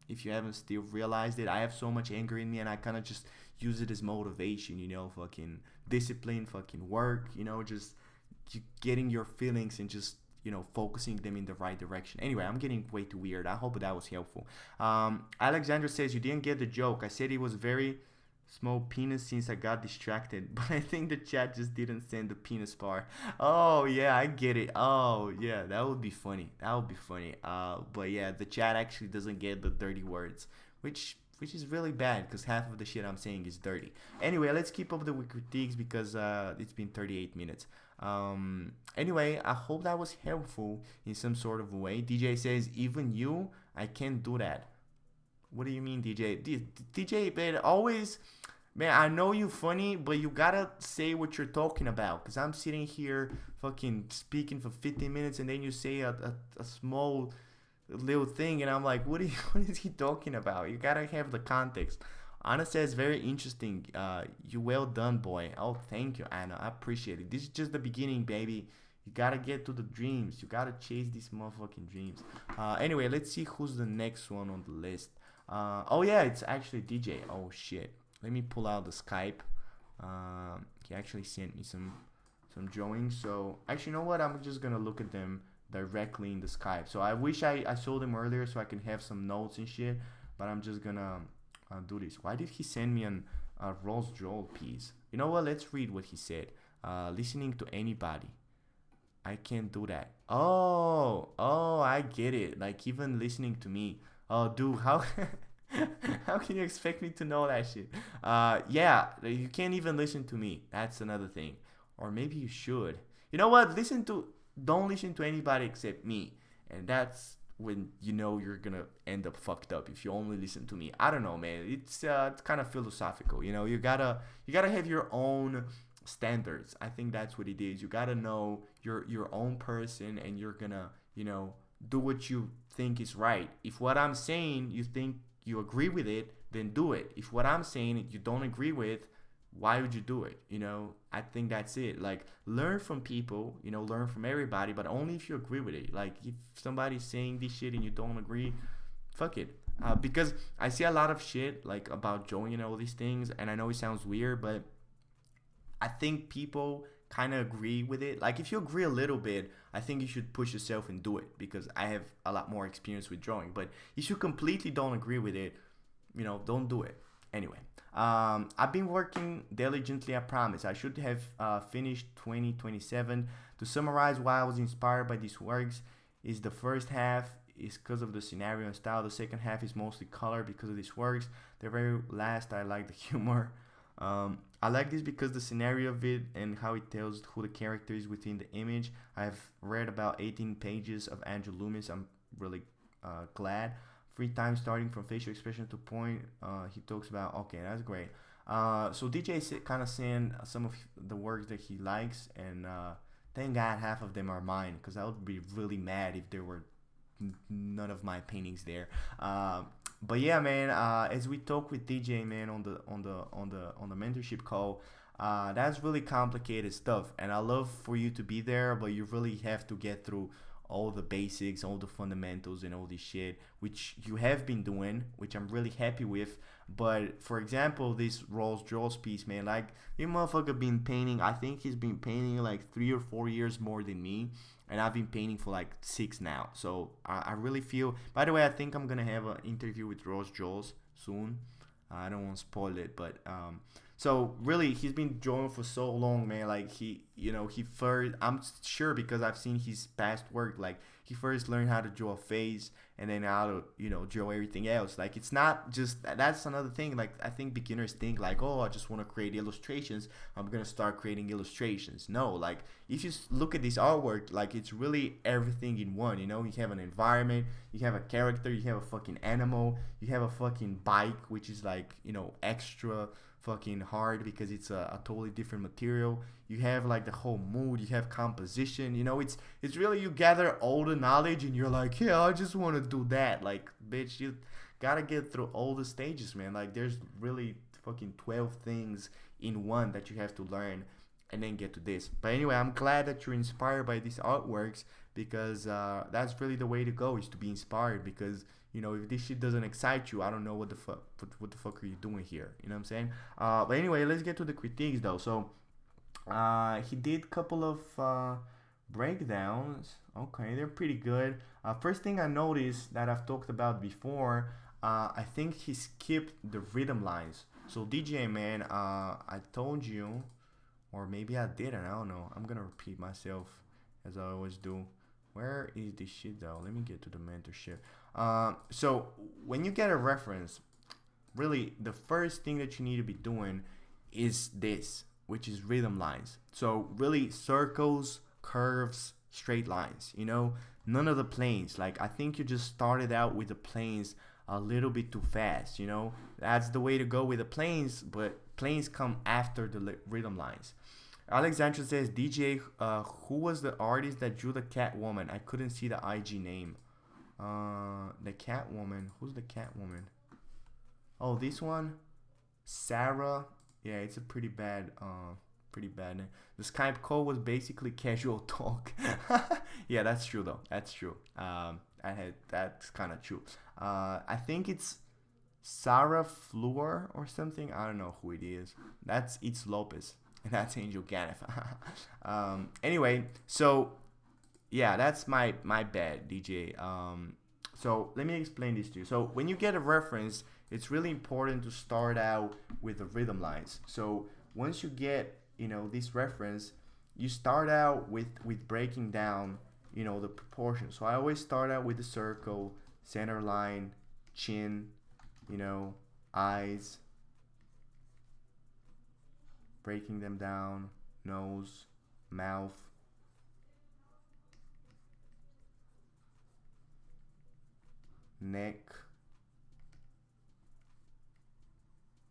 If you haven't still realized it, I have so much anger in me, and I kind of just use it as motivation, fucking discipline, fucking work, just getting your feelings and just focusing them in the right direction. Anyway, I'm getting way too weird. I hope that was helpful. Alexandra says, you didn't get the joke. I said it was very small penis since I got distracted, but I think the chat just didn't send the penis part. Oh yeah, I get it. Oh yeah, that would be funny. But yeah, the chat actually doesn't get the dirty words, which is really bad, because half of the shit I'm saying is dirty. Anyway, let's keep up the critiques, because it's been 38 minutes. Anyway, I hope that was helpful in some sort of way. DJ says, even you, I can't do that. What do you mean, DJ? DJ, man, always, man, I know you funny, but you gotta say what you're talking about, because I'm sitting here fucking speaking for 15 minutes, and then you say a small little thing, and I'm like, what is he talking about? You gotta have the context. Anna says, very interesting. You well done, boy. Oh, thank you, Anna. I appreciate it. This is just the beginning, baby. You gotta get to the dreams. You gotta chase these motherfucking dreams. Anyway, let's see who's the next one on the list. Oh yeah, it's actually DJ. Oh shit. Let me pull out the Skype. He actually sent me some drawings. So actually, you know what? I'm just gonna look at them directly in the Skype. So I wish I saw them earlier so I can have some notes and shit. But I'm just gonna do this. Why did he send me a Rose Joel piece? You know what? Let's read what he said. Listening to anybody. I can't do that. Oh, I get it. Like even listening to me. Oh, dude, how how can you expect me to know that shit? Yeah, you can't even listen to me. That's another thing. Or maybe you should. You know what? Don't listen to anybody except me. And that's when you're gonna end up fucked up if you only listen to me. I don't know, man. It's kind of philosophical. You gotta have your own standards. I think that's what it is. You gotta know your own person, and you're gonna do what you think is right. If what I'm saying you think you agree with it, then do it. If what I'm saying you don't agree with, why would you do it? You know, I think that's it. Like, learn from people, you know, learn from everybody, but only if you agree with it. Like, if somebody's saying this shit and you don't agree, fuck it. Because I see a lot of shit like about joining all these things, and I know it sounds weird, but I think people kind of agree with it. Like, if you agree a little bit, I think you should push yourself and do it, because I have a lot more experience with drawing. But if you completely don't agree with it, you know, don't do it. Anyway, I've been working diligently, I promise. I should have finished 2027. To summarize why I was inspired by these works, is the first half is because of the scenario and style. The second half is mostly color because of these works. The very last, I like the humor. I like this because the scenario of it and how it tells who the character is within the image. I've read about 18 pages of Andrew Loomis. I'm really glad. Free time starting from facial expression to point. He talks about, okay, that's great. So DJ kind of saying some of the works that he likes, and thank God half of them are mine, because I would be really mad if there were none of my paintings there. But yeah, man, as we talk with DJ, man, on the mentorship call, that's really complicated stuff, and I love for you to be there, but you really have to get through all the basics, all the fundamentals, and all this shit, which you have been doing, which I'm really happy with. But for example, this Rolls Jaws piece, man, like, this motherfucker been painting. I think he's been painting like 3 or 4 years more than me, and I've been painting for like 6 now. So I really feel. By the way, I think I'm gonna have an interview with Rolls Jaws soon. I don't want to spoil it, but so really, he's been drawing for so long, man. Like, he first, I'm sure, because I've seen his past work. Like, he first learned how to draw a face, and then how to, draw everything else. Like, it's not just that's another thing. Like, I think beginners think like, oh, I just want to create illustrations, I'm gonna start creating illustrations. No, like, if you look at this artwork, like, it's really everything in one. You have an environment, you have a character, you have a fucking animal, you have a fucking bike, which is like, extra fucking hard because it's a totally different material. You have like the whole mood, you have composition. It's really, you gather all the knowledge and you're like, yeah, I just want to do that. Like, bitch, you gotta get through all the stages, man. Like, there's really fucking 12 things in one that you have to learn and then get to this. But anyway, I'm glad that you're inspired by these artworks, because that's really the way to go, is to be inspired. Because if this shit doesn't excite you, I don't know what the fuck are you doing here. You know what I'm saying? But anyway, let's get to the critiques though. So he did a couple of breakdowns. Okay, they're pretty good. First thing I noticed that I've talked about before, I think he skipped the rhythm lines. So DJ, man, I told you, or maybe I didn't, I don't know. I'm gonna repeat myself as I always do. Where is this shit though? Let me get to the mentorship. So when you get a reference, really the first thing that you need to be doing is this, which is rhythm lines. So really, circles, curves, straight lines, none of the planes. Like, I think you just started out with the planes a little bit too fast. That's the way to go with the planes, but planes come after the rhythm lines. Alexandra says, DJ, who was the artist that drew the Catwoman? I couldn't see the IG name. The Catwoman. Who's the Catwoman? Oh, this one? Sarah. Yeah, it's a pretty bad name. The Skype call was basically casual talk. Yeah, that's true though. That's true. That's kind of true. I think it's Sarah Fleur or something. I don't know who it is. It's Lopez. And that's Angel Ganef. Anyway, so yeah, that's my bad, DJ. So let me explain this to you. So when you get a reference, it's really important to start out with the rhythm lines. So once you get, this reference, you start out with breaking down, the proportions. So I always start out with the circle, center line, chin, eyes, breaking them down, nose, mouth, neck,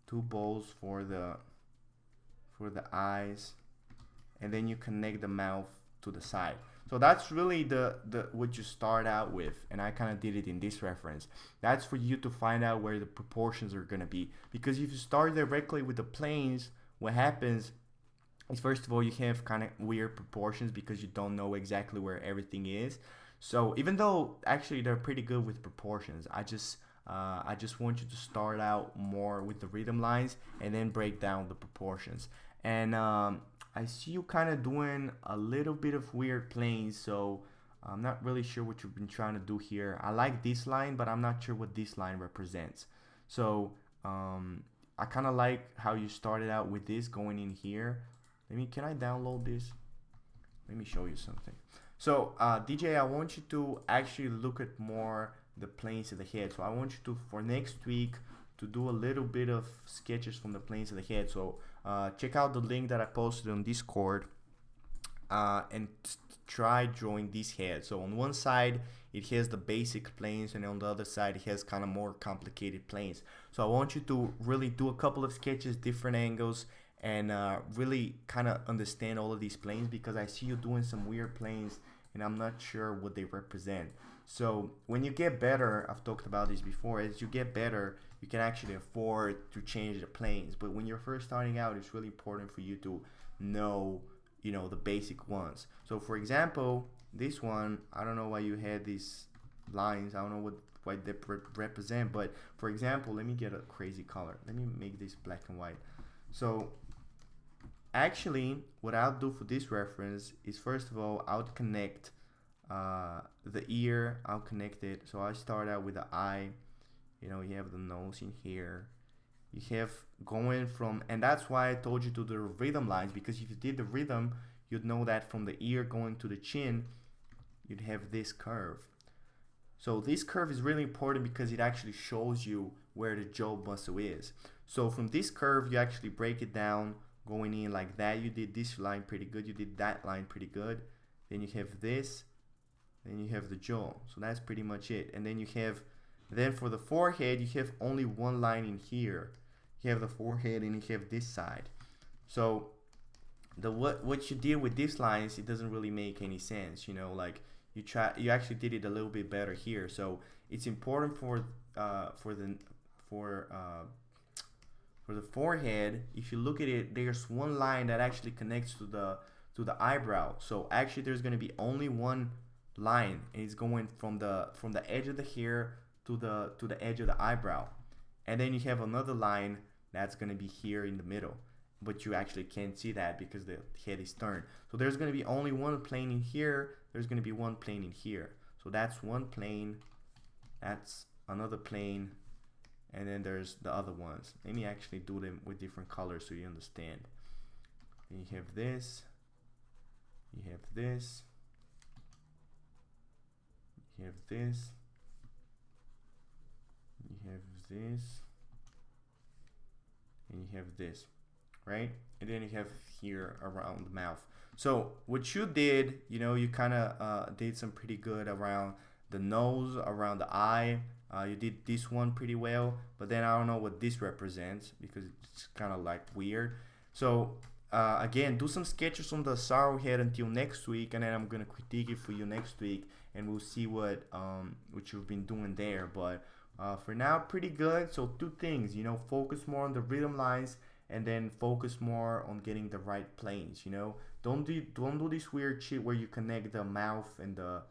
two balls for the eyes, and then you connect the mouth to the side. So that's really the what you start out with, and I kind of did it in this reference. That's for you to find out where the proportions are gonna be, because if you start directly with the planes, what happens is, first of all, you have kind of weird proportions because you don't know exactly where everything is. So even though actually they're pretty good with proportions, I just want you to start out more with the rhythm lines and then break down the proportions. And I see you kind of doing a little bit of weird planes, so I'm not really sure what you've been trying to do here. I like this line, but I'm not sure what this line represents. So I kind of like how you started out with this going in here. Can I download this? Let me show you something. So DJ, I want you to actually look at more the planes of the head. So I want you to, for next week, to do a little bit of sketches from the planes of the head. So check out the link that I posted on Discord and try drawing this head. So on one side it has the basic planes, and on the other side it has kind of more complicated planes. So I want you to really do a couple of sketches, different angles, and really kind of understand all of these planes, because I see you doing some weird planes and I'm not sure what they represent. So when you get better, I've talked about this before, as you get better, you can actually afford to change the planes. But when you're first starting out, it's really important for you to know, you know, the basic ones. So for example, this one, I don't know why you had these lines. I don't know what they represent, but for example, let me get a crazy color. Let me make this black and white. So actually, what I'll do for this reference is, first of all, I'll connect the ear. I'll connect it. So I start out with the eye. You know, you have the nose in here. You have going from, and that's why I told you to do the rhythm lines, because if you did the rhythm, you'd know that from the ear going to the chin, you'd have this curve. So this curve is really important because it actually shows you where the jaw muscle is. So from this curve, you actually break it down going in like that. You did this line pretty good. You did that line pretty good. Then you have this. Then you have the jaw. So that's pretty much it. And then you have, then for the forehead, you have only one line in here. You have the forehead and you have this side. So the what you did with these lines, it doesn't really make any sense. You know, like you actually did it a little bit better here. So it's important for the forehead. If you look at it, there's one line that actually connects to the eyebrow. So actually there's going to be only one line, and it's going from the edge of the hair to the edge of the eyebrow. And then you have another line that's going to be here in the middle, but you actually can't see that because the head is turned. So there's going to be only one plane in here. There's going to be one plane in here. So that's one plane, that's another plane, and then there's the other ones. Let me actually do them with different colors so you understand. And you have this, you have this, you have this, you have this, and you have this, right? And then you have here around the mouth. So what you did, you know, you kind of did some pretty good around the nose, around the eye. You did this one pretty well, but then I don't know what this represents because it's kind of like weird. So again, do some sketches on the sorrow head until next week, and then I'm gonna critique it for you next week, and we'll see what you've been doing there. But for now, pretty good. So two things, you know, focus more on the rhythm lines, and then focus more on getting the right planes. You know, don't do this weird shit where you connect the mouth and the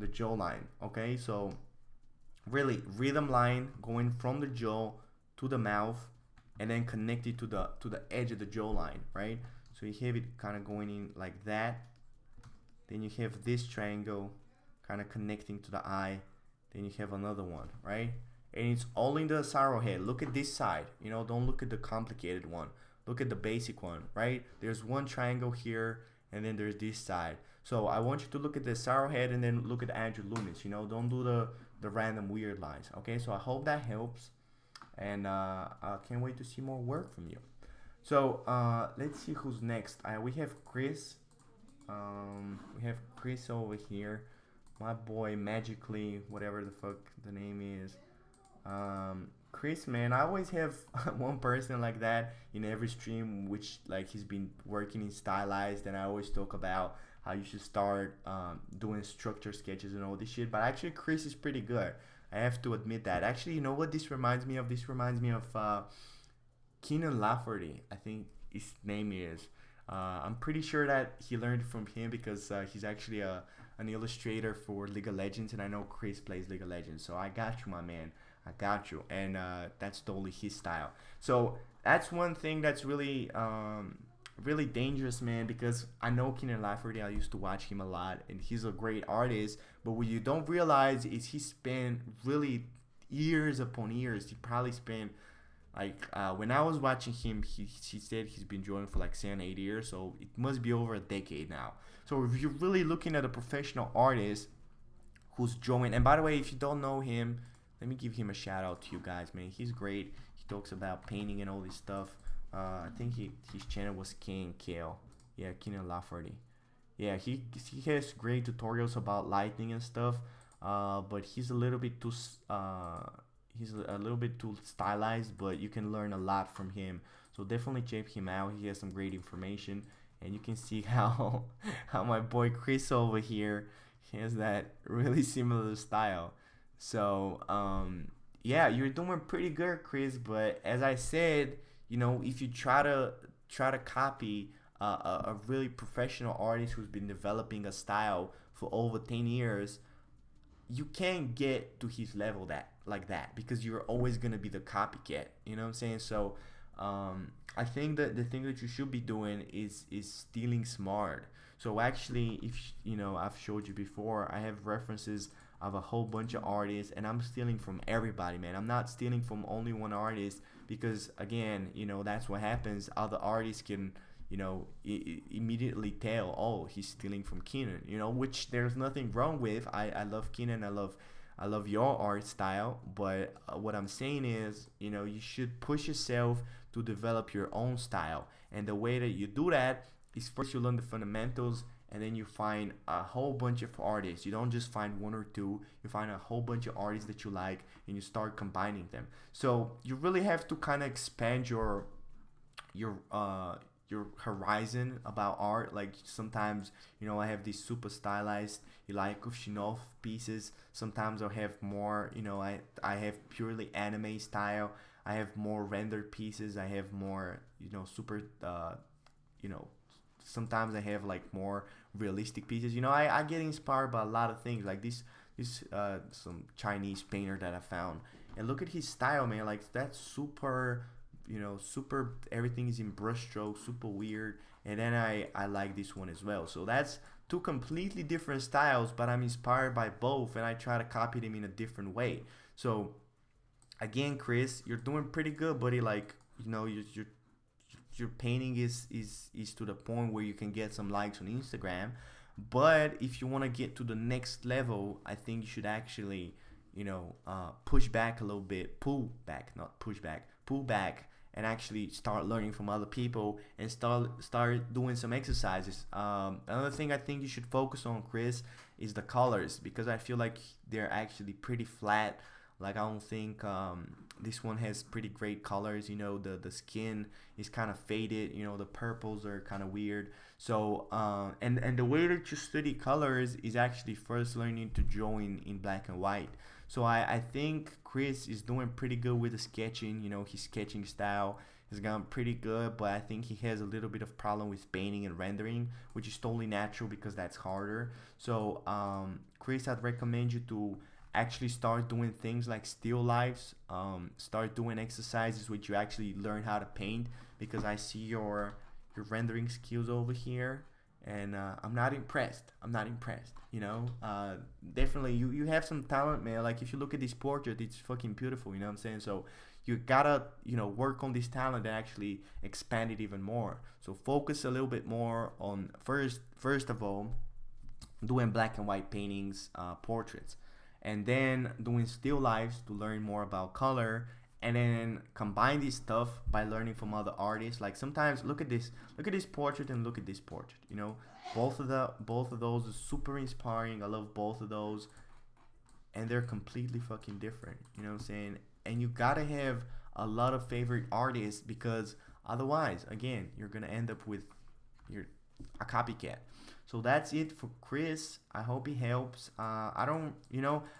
jawline. Okay, so really rhythm line going from the jaw to the mouth, and then connect it to the edge of the jawline, right? So you have it kind of going in like that. Then you have this triangle kind of connecting to the eye. Then you have another one, right? And it's all in the sorrow head. Look at this side, you know, don't look at the complicated one. Look at the basic one, right? There's one triangle here, and then there's this side. So I want you to look at the sorrow head and then look at Andrew Loomis, you know, don't do the random weird lines. Okay, so I hope that helps, and I can't wait to see more work from you. So let's see who's next. We have Chris. We have Chris over here, my boy Magically, whatever the fuck the name is. Chris, man, I always have one person like that in every stream, which like he's been working in stylized, and I always talk about how you should start doing structure sketches and all this shit. But actually, Chris is pretty good. I have to admit that. Actually, you know what this reminds me of? This reminds me of Keenan Lafferty. I think his name is. I'm pretty sure that he learned from him because he's actually an illustrator for League of Legends, and I know Chris plays League of Legends. So I got you, my man. I got you, and that's totally his style. So that's one thing that's really dangerous, man, because I know Keenan Lafferty. I used to watch him a lot, and he's a great artist. But what you don't realize is he spent really years upon years. He probably spent like when I was watching him, he said he's been drawing for like 7 8 years, so it must be over a decade now. So if you're really looking at a professional artist who's drawing, and by the way, if you don't know him, let me give him a shout out to you guys, man. He's great. He talks about painting and all this stuff. I think his channel was King Kale. Yeah, Keenan Lafferty. Yeah, he has great tutorials about lighting and stuff. But he's a little bit too stylized, but you can learn a lot from him. So definitely check him out. He has some great information, and you can see how how my boy Chris over here, he has that really similar style. So yeah, you're doing pretty good, Chris. But as I said, if you try to copy a really professional artist who's been developing a style for over 10 years, you can't get to his level that like that because you're always gonna be the copycat. You know what I'm saying? So I think that the thing that you should be doing is stealing smart. So actually, if I've showed you before, I have references of a whole bunch of artists, and I'm stealing from everybody, man. I'm not stealing from only one artist because again, that's what happens. Other artists can immediately tell, oh, he's stealing from Keenan, which there's nothing wrong with. I love Keenan. I love your art style, but what I'm saying is, you should push yourself to develop your own style. And the way that you do that is first you learn the fundamentals, and then you find a whole bunch of artists. You don't just find one or two. You find a whole bunch of artists that you like, and you start combining them. So you really have to kind of expand your horizon about art. Like sometimes I have these super stylized Ilya Kuvshinov pieces. Sometimes I'll have more I have purely anime style. I have more rendered pieces. I have more super sometimes I have like more realistic pieces. I get inspired by a lot of things, like this some Chinese painter that I found, and look at his style, man. Like that's super super, everything is in brushstroke, super weird. And then I like this one as well. So that's two completely different styles, but I'm inspired by both, and I try to copy them in a different way. So again, Chris, you're doing pretty good, buddy. Like your painting is to the point where you can get some likes on Instagram. But if you want to get to the next level, I think you should actually push back a little bit, pull back, not push back, pull back, and actually start learning from other people and start doing some exercises. Another thing I think you should focus on, Chris, is the colors, because I feel like they're actually pretty flat. Like I don't think this one has pretty great colors. The skin is kind of faded. The purples are kind of weird. So and the way that you study colors is actually first learning to draw in black and white. So I think Chris is doing pretty good with the sketching. His sketching style has gone pretty good, but I think he has a little bit of problem with painting and rendering, which is totally natural because that's harder. So Chris, I'd recommend you to actually start doing things like still lives, start doing exercises which you actually learn how to paint, because I see your rendering skills over here, and I'm not impressed. Definitely you have some talent, man. Like if you look at this portrait, it's fucking beautiful. You know what I'm saying? So you gotta work on this talent and actually expand it even more. So focus a little bit more on first of all doing black and white paintings, portraits, and then doing still lives to learn more about color, and then combine this stuff by learning from other artists. Like sometimes look at this portrait and look at this portrait. Both of those are super inspiring. I love both of those, and they're completely fucking different. You know what I'm saying? And you gotta have a lot of favorite artists, because otherwise, again, you're gonna end up with a copycat. So that's it for Chris. I hope he helps. I don't,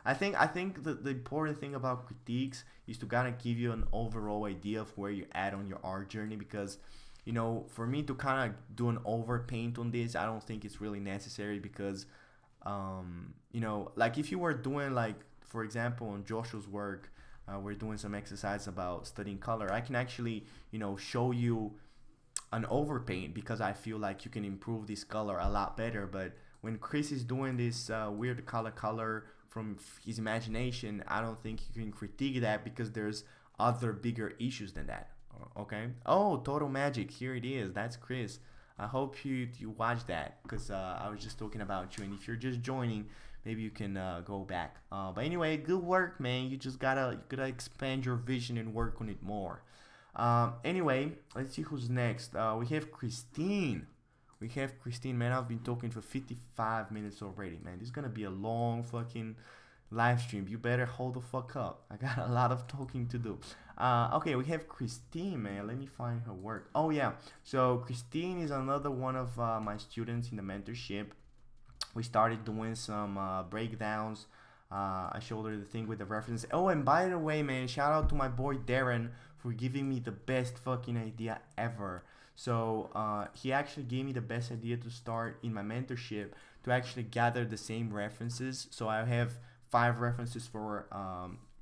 I think the important thing about critiques is to kind of give you an overall idea of where you're at on your art journey, because you know, for me to kind of do an overpaint on this, I don't think it's really necessary because, you know, like if you were doing like, for example, on Joshua's work, we're doing some exercise about studying color. I can actually, you know, show you an overpaint because I feel like you can improve this color a lot better. But when Chris is doing this weird color from his imagination, I don't think you can critique that because there's other bigger issues than that. Okay. Oh, Total Magic. Here it is. That's Chris. I hope you watch that because I was just talking about you. And if you're just joining, maybe you can go back. But anyway, good work, man. You gotta expand your vision and work on it more. Anyway, let's see who's next. We have Christine. We have Christine, man. I've been talking for 55 minutes already, man. This is gonna be a long fucking live stream. You better hold the fuck up. I got a lot of talking to do. Okay, we have Christine, man. Let me find her work. Oh yeah. So Christine is another one of my students in the mentorship. We started doing some breakdowns. I showed her the thing with the reference. Oh, and by the way, man, shout out to my boy Darren for giving me the best fucking idea ever. So he actually gave me the best idea to start in my mentorship to actually gather the same references. So I have 5 references for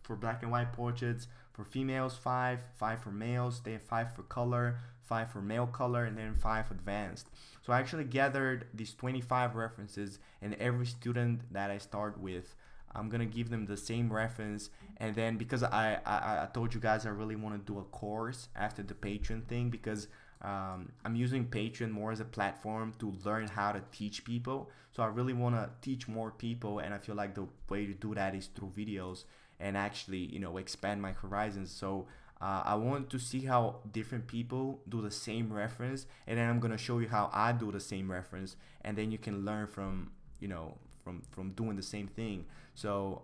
black and white portraits. For females, 5 for males, then 5 for color, 5 for male color, and then 5 advanced. So I actually gathered these 25 references, and every student that I start with, I'm gonna give them the same reference. And then because I told you guys I really want to do a course after the Patreon thing, because I'm using Patreon more as a platform to learn how to teach people. So I really want to teach more people, and I feel like the way to do that is through videos and actually, you know, expand my horizons. So I want to see how different people do the same reference, and then I'm gonna show you how I do the same reference, and then you can learn from, you know, from doing the same thing. So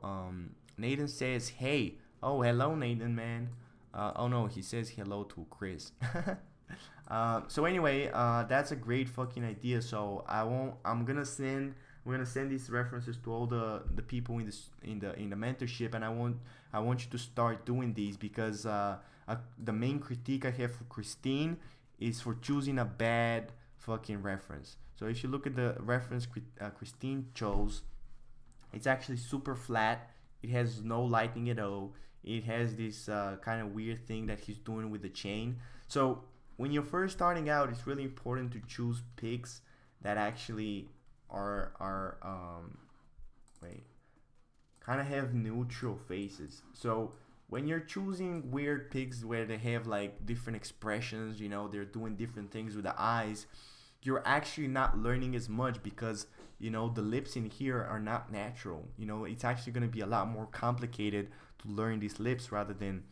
Nathan says, hey. Oh, hello, Nathan, man. Oh no, he says hello to Chris. So anyway, that's a great fucking idea. So I'm gonna send these references to all the people in the mentorship, and I want you to start doing these because the main critique I have for Christine is for choosing a bad fucking reference. So if you look at the reference Christine chose, it's actually super flat. It has no lighting at all. It has this kind of weird thing that he's doing with the chain. So when you're first starting out, it's really important to choose pics that actually are kind of have neutral faces. So when you're choosing weird pics where they have like different expressions, you know, they're doing different things with the eyes, you're actually not learning as much because, you know, the lips in here are not natural. You know, it's actually going to be a lot more complicated to learn these lips rather than,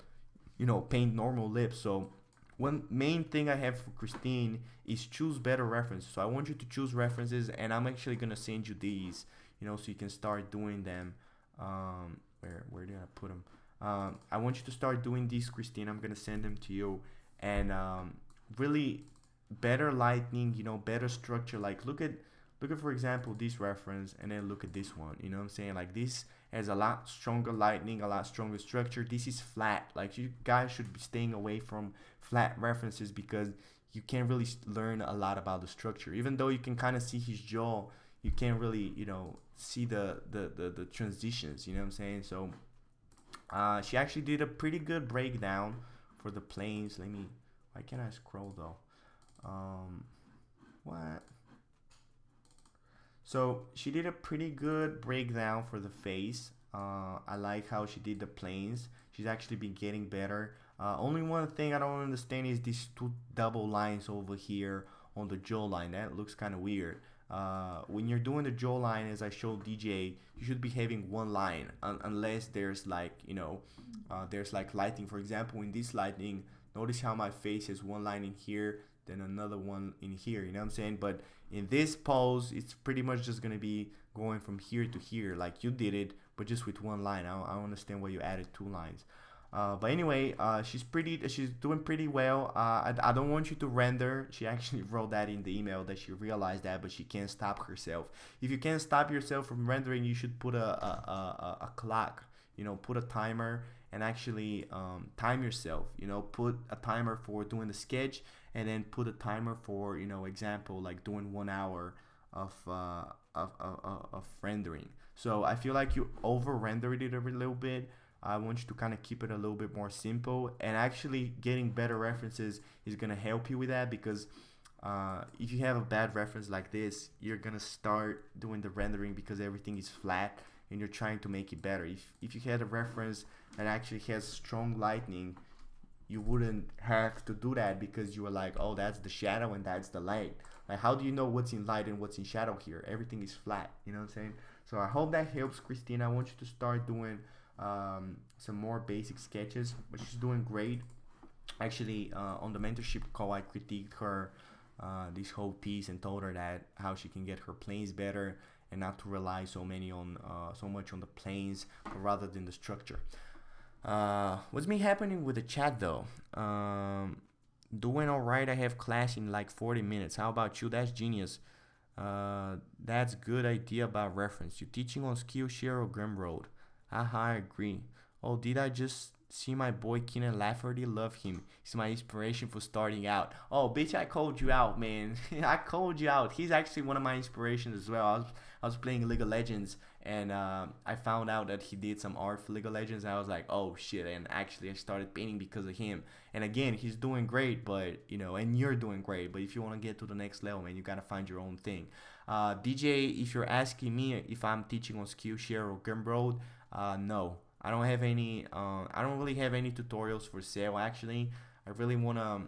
you know, paint normal lips. So one main thing I have for Christine is choose better references. So I want you to choose references, and I'm actually gonna send you these, you know, so you can start doing them. Where did I put them? I want you to start doing these, Christine. I'm gonna send them to you, and really better lighting, you know, better structure. Like look at for example this reference, and then look at this one. You know what I'm saying? Like this has a lot stronger lighting, a lot stronger structure. This is flat. Like you guys should be staying away from flat references because you can't really learn a lot about the structure. Even though you can kind of see his jaw, you can't really, you know, see the transitions. You know what I'm saying? So she actually did a pretty good breakdown for the planes. Why can't I scroll though? What? So she did a pretty good breakdown for the face. I like how she did the planes. She's actually been getting better. Only one thing I don't understand is these 2 double lines over here on the jawline. That looks kind of weird. When you're doing the jawline, as I showed DJ, you should be having 1 line unless there's like, you know, there's like lighting. For example, in this lighting, notice how my face has 1 line in here, then another one in here, you know what I'm saying? But in this pose, it's pretty much just gonna be going from here to here like you did it, but just with 1 line. I don't understand why you added 2 lines. But anyway, she's doing pretty well. I don't want you to render. She actually wrote that in the email that she realized that, but she can't stop herself. If you can't stop yourself from rendering, you should put a clock. put a timer and actually time yourself. Put a timer for doing the sketch, and then put a timer for, example, like doing 1 hour of rendering. So I feel like you over rendered it a little bit. I want you to kind of keep it a little bit more simple, and actually getting better references is gonna help you with that, because if you have a bad reference like this, you're gonna start doing the rendering because everything is flat and you're trying to make it better. If you had a reference that actually has strong lighting, you wouldn't have to do that, because you were like, oh, that's the shadow and that's the light. Like, how do you know what's in light and what's in shadow here? Everything is flat, you know what I'm saying? So I hope that helps, Christina. I want you to start doing some more basic sketches, but she's doing great. Actually, on the mentorship call, I critiqued her this whole piece and told her that how she can get her planes better and not to rely so much on the planes, but rather than the structure. What's been happening with the chat though? Doing all right. I have class in like 40 minutes. How about you? That's genius. That's good idea about reference. You teaching on Skillshare or Gumroad? Haha, I agree. Oh, did I just see my boy Keenan Lafferty? Love him. He's my inspiration for starting out. Oh, bitch, I called you out, man. I called you out. He's actually one of my inspirations as well. I was playing League of Legends, and I found out that he did some art for League of Legends, and I was like, oh shit, and actually I started painting because of him. And again, he's doing great, but and you're doing great, but if you want to get to the next level, man, you gotta find your own thing. DJ, if you're asking me if I'm teaching on Skillshare or Gumroad, no, I don't have any. I don't really have any tutorials for sale. Actually, I really wanna.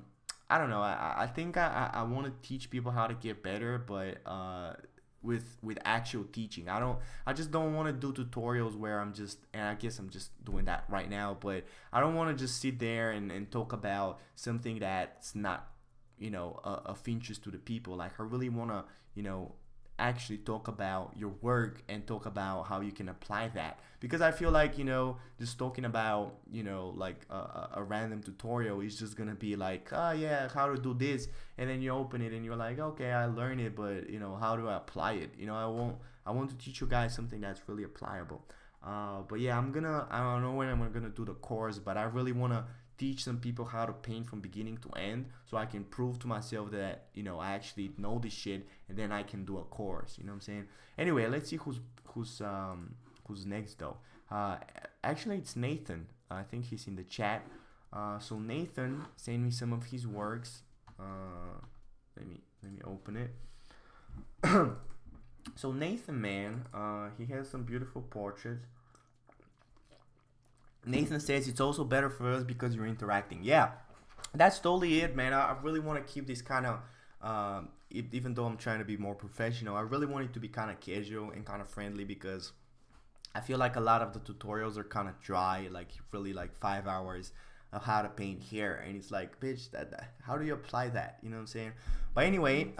I don't know. I think I want to teach people how to get better, but with actual teaching. I just don't want to do tutorials where and I guess I'm just doing that right now, but I don't want to just sit there and talk about something that's not of interest to the people. Like, I really want to actually talk about your work and talk about how you can apply that, because I feel like just talking about like a random tutorial is just gonna be like, oh yeah, how to do this, and then you open it and you're like, okay, I learned it, but how do I apply it? I want to teach you guys something that's really applicable. But yeah, I don't know when I'm gonna do the course, but I really want to teach some people how to paint from beginning to end, so I can prove to myself that I actually know this shit, and then I can do a course. You know what I'm saying? Anyway, let's see who's next though. Actually, it's Nathan. I think he's in the chat. So Nathan sent me some of his works. Let me open it. So Nathan, man, he has some beautiful portraits. Nathan says it's also better for us because you're interacting. Yeah, that's totally it, man. I really want to keep this kind of, even though I'm trying to be more professional, I really want it to be kind of casual and kind of friendly, because I feel like a lot of the tutorials are kind of dry, like really like 5 hours of how to paint hair, and it's like, bitch, how do you apply that? You know what I'm saying? But anyway,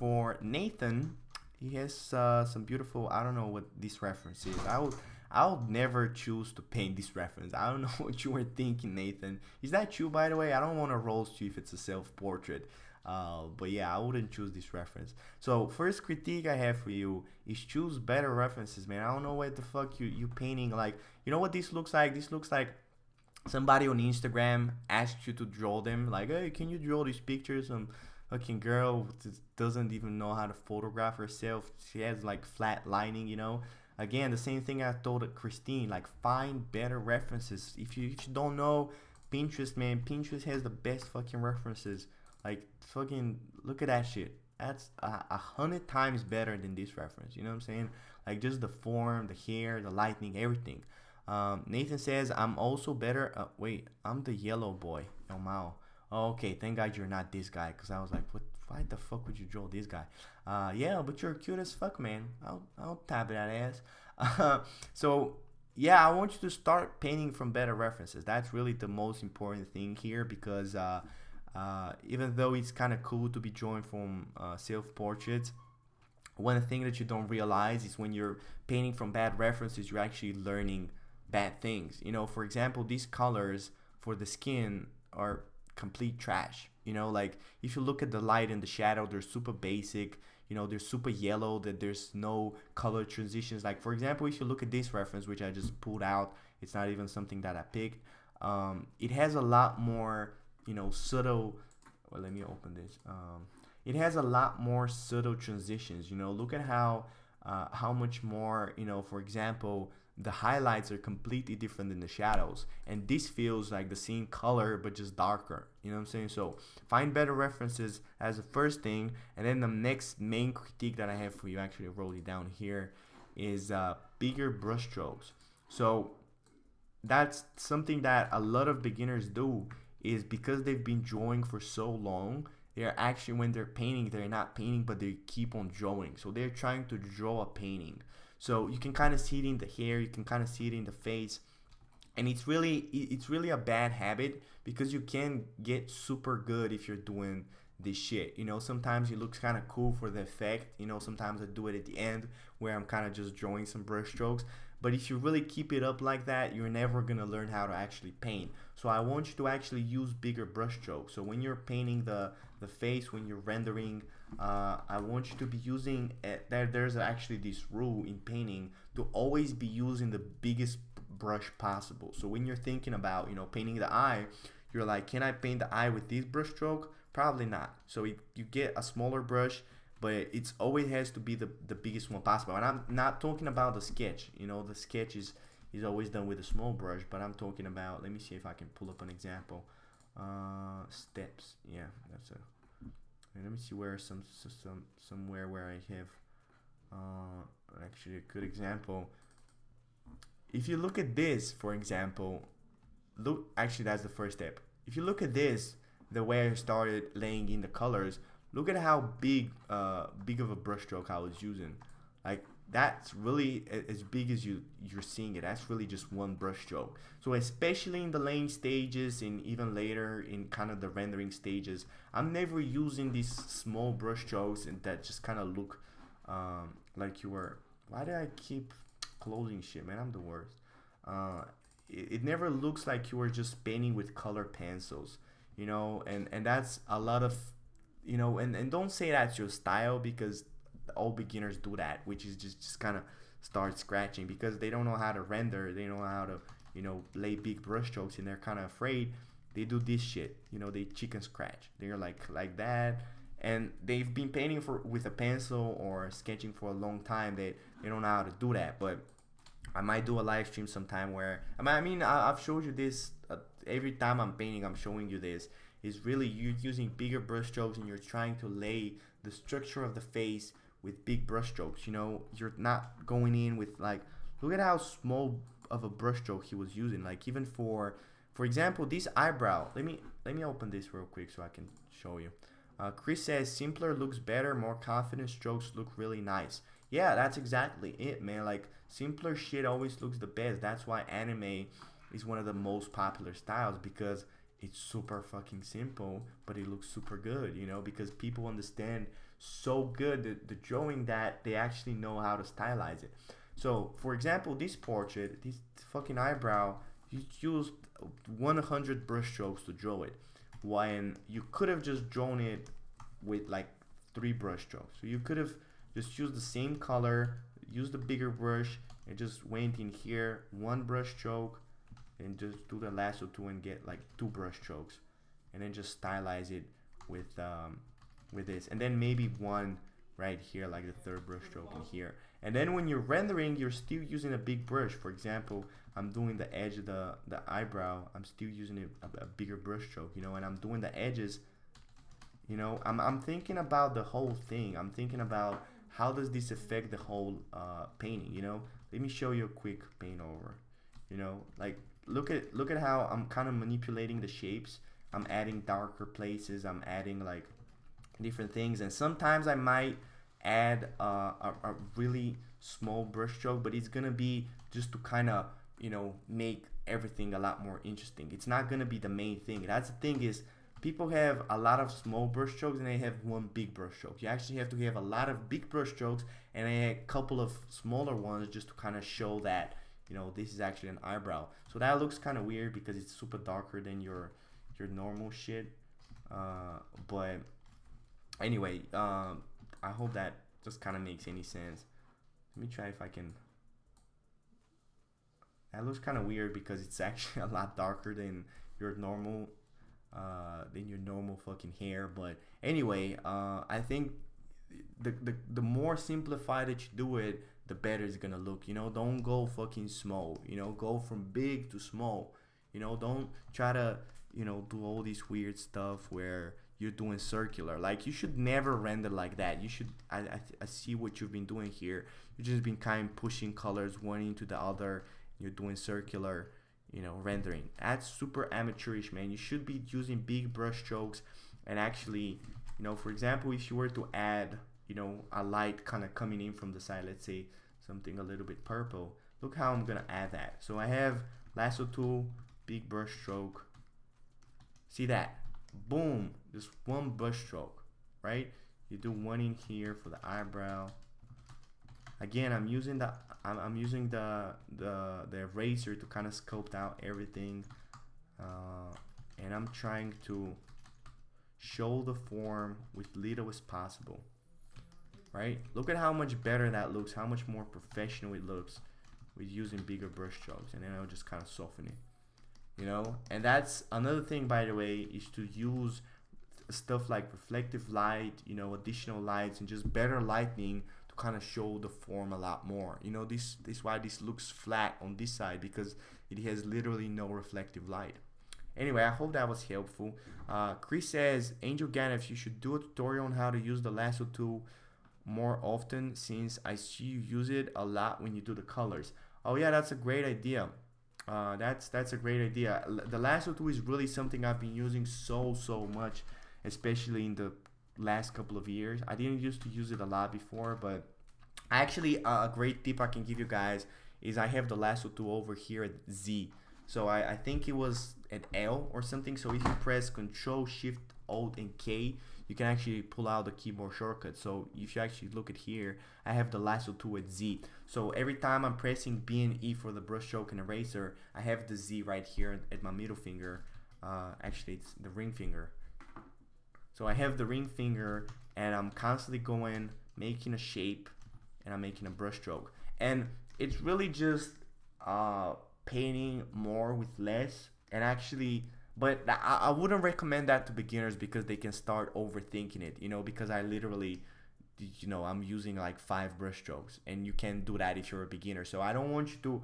for Nathan, he has some beautiful, I don't know what this reference is. I would never choose to paint this reference. I don't know what you were thinking, Nathan. Is that you, by the way? I don't want to roast you if it's a self-portrait. But yeah, I wouldn't choose this reference. So first critique I have for you is choose better references, man. I don't know what the fuck you painting. Like, you know what this looks like? This looks like somebody on Instagram asked you to draw them. Like, hey, can you draw these pictures? Some fucking girl doesn't even know how to photograph herself. She has like flat lining. Again, the same thing I told Christine, like, find better references. If you don't know Pinterest, man, Pinterest has the best fucking references. Like, fucking look at that shit. That's 100 times better than this reference. You know what I'm saying? Like, just the form, the hair, the lighting, everything. Nathan says, I'm also better. Wait, I'm the yellow boy. Oh, wow. Oh, okay, thank God you're not this guy, because I was like, what? Why the fuck would you draw this guy? Yeah, but you're cute as fuck, man. I'll tap that ass. So yeah, I want you to start painting from better references. That's really the most important thing here, because even though it's kind of cool to be drawing from self-portraits, one thing that you don't realize is when you're painting from bad references, you're actually learning bad things. For example, these colors for the skin are complete trash. Like, if you look at the light and the shadow, they're super basic. They're super yellow, that there's no color transitions. Like, for example, if you look at this reference, which I just pulled out It's not even something that I picked. It has a lot more, you know, subtle. Well, let me open this. It has a lot more subtle transitions. You know, look at how much more, you know, for example, the highlights are completely different than the shadows, and this feels like the same color but just darker. You know what I'm saying? So find better references as the first thing, and then the next main critique that I have for you, actually wrote it down here, is bigger brush strokes. So that's something that a lot of beginners do, is because they've been drawing for so long, they're actually, when they're painting, they're not painting, but they keep on drawing. So they're trying to draw a painting. So you can kind of see it in the hair, you can kind of see it in the face, and it's really a bad habit, because you can get super good if you're doing this shit. You know, sometimes it looks kind of cool for the effect. You know, sometimes I do it at the end where I'm kind of just drawing some brush strokes. But if you really keep it up like that, you're never gonna learn how to actually paint. So I want you to actually use bigger brush strokes. So when you're painting the face, when you're rendering, I want you to be using there's actually this rule in painting to always be using the biggest brush possible. So when you're thinking about, you know, painting the eye, you're like, can I paint the eye with this brush stroke? Probably not. So you get a smaller brush, but it's always has to be the biggest one possible. And I'm not talking about the sketch. You know, the sketch is always done with a small brush, but I'm talking about, let me see if I can pull up an example. Steps. Yeah, that's a. And let me see where somewhere where I have actually a good example. If you look at this, for example, look, actually that's the first step. If you look at this, the way I started laying in the colors, look at how big of a brush stroke I was using. Like, that's really as big as you're seeing it. That's really just one brush stroke. So especially in the laying stages, and even later in kind of the rendering stages, I'm never using these small brush strokes and that just kind of look like you were. Why do I keep closing shit, man? I'm the worst. It never looks like you were just painting with color pencils, you know, and that's a lot of, you know, and don't say that's your style, because all beginners do that, which is just kind of start scratching because they don't know how to render, they don't know how to, you know, lay big brush strokes, and they're kind of afraid. They do this shit, you know, they chicken scratch, they're like that, and they've been painting with a pencil or sketching for a long time. They don't know how to do that. But I might do a live stream sometime where I've showed you this every time I'm painting. I'm showing you this. Is really you're using bigger brush strokes, and you're trying to lay the structure of the face with big brush strokes. You know, you're not going in with, like, look at how small of a brush stroke he was using. Like, even for example, this eyebrow. Let me open this real quick so I can show you. Chris says simpler looks better, more confident strokes look really nice. Yeah, that's exactly it, man. Like, simpler shit always looks the best. That's why anime is one of the most popular styles, because it's super fucking simple, but it looks super good, you know, because people understand so good the drawing that they actually know how to stylize it. So, for example, this portrait, this fucking eyebrow, you used 100 brush strokes to draw it, when you could have just drawn it with like 3 brush strokes. So you could have just used the same color, used a bigger brush, and just went in here, 1 brush stroke, and just do the lasso 2 and get like 2 brush strokes, and then just stylize it with this, and then maybe 1 right here, like the 3rd brush stroke in here. And then when you're rendering, you're still using a big brush. For example, I'm doing the edge of the eyebrow, I'm still using a bigger brush stroke, you know, and I'm doing the edges, you know. I'm thinking about the whole thing. I'm thinking about how does this affect the whole painting, you know. Let me show you a quick paint over, you know, like look at how I'm kind of manipulating the shapes. I'm adding darker places, I'm adding like different things, and sometimes I might add a really small brush stroke, but it's gonna be just to kind of, you know, make everything a lot more interesting. It's not gonna be the main thing. That's the thing, is people have a lot of small brush strokes and they have 1 big brush stroke. You actually have to have a lot of big brush strokes and a couple of smaller ones, just to kind of show that, you know, this is actually an eyebrow. So that looks kind of weird because it's super darker than your normal shit. But anyway, I hope that just kind of makes any sense. Let me try if I can. That looks kind of weird because it's actually a lot darker your normal than your normal fucking hair. But anyway, I think the more simplified that you do it, the better it's gonna look. You know, don't go fucking small. You know, go from big to small. You know, don't try to do all this weird stuff where you're doing circular. Like you should never render like that. You should. I see what you've been doing here. You've just been kind of pushing colors one into the other. You're doing circular, rendering. That's super amateurish, man. You should be using big brush strokes and actually, for example, if you were to add, a light kind of coming in from the side, let's say something a little bit purple. Look how I'm gonna add that. So I have lasso tool, big brush stroke. See that? Boom, just one brush stroke, right? You do one in here for the eyebrow. Again, I'm using the eraser to kind of sculpt out everything, and I'm trying to show the form with little as possible, right? Look at how much better that looks, how much more professional it looks with using bigger brush strokes, and then I'll just kind of soften it. And that's another thing, by the way, is to use stuff like reflective light, additional lights, and just better lighting to kind of show the form a lot more. This is why this looks flat on this side, because it has literally no reflective light. Anyway, I hope that was helpful. Chris says, Angel Ganef, you should do a tutorial on how to use the lasso tool more often, since I see you use it a lot when you do the colors. Oh yeah, that's a great idea. That's a great idea. The lasso tool is really something I've been using so much, especially in the last couple of years. I didn't used to use it a lot before, but actually a great tip I can give you guys is I have the lasso tool over here at Z. So I think it was at L or something. So if you press Control Shift Alt and K, you can actually pull out the keyboard shortcut. So if you actually look at here, I have the lasso tool at Z. So every time I'm pressing B and E for the brush stroke and eraser, I have the Z right here at my middle finger. Actually, it's the ring finger. So I have the ring finger, and I'm constantly going, making a shape, and I'm making a brush stroke. And it's really just painting more with less. And actually, but I wouldn't recommend that to beginners, because they can start overthinking it, because I literally, I'm using like 5 brush strokes, and you can't do that if you're a beginner. So I don't want you to,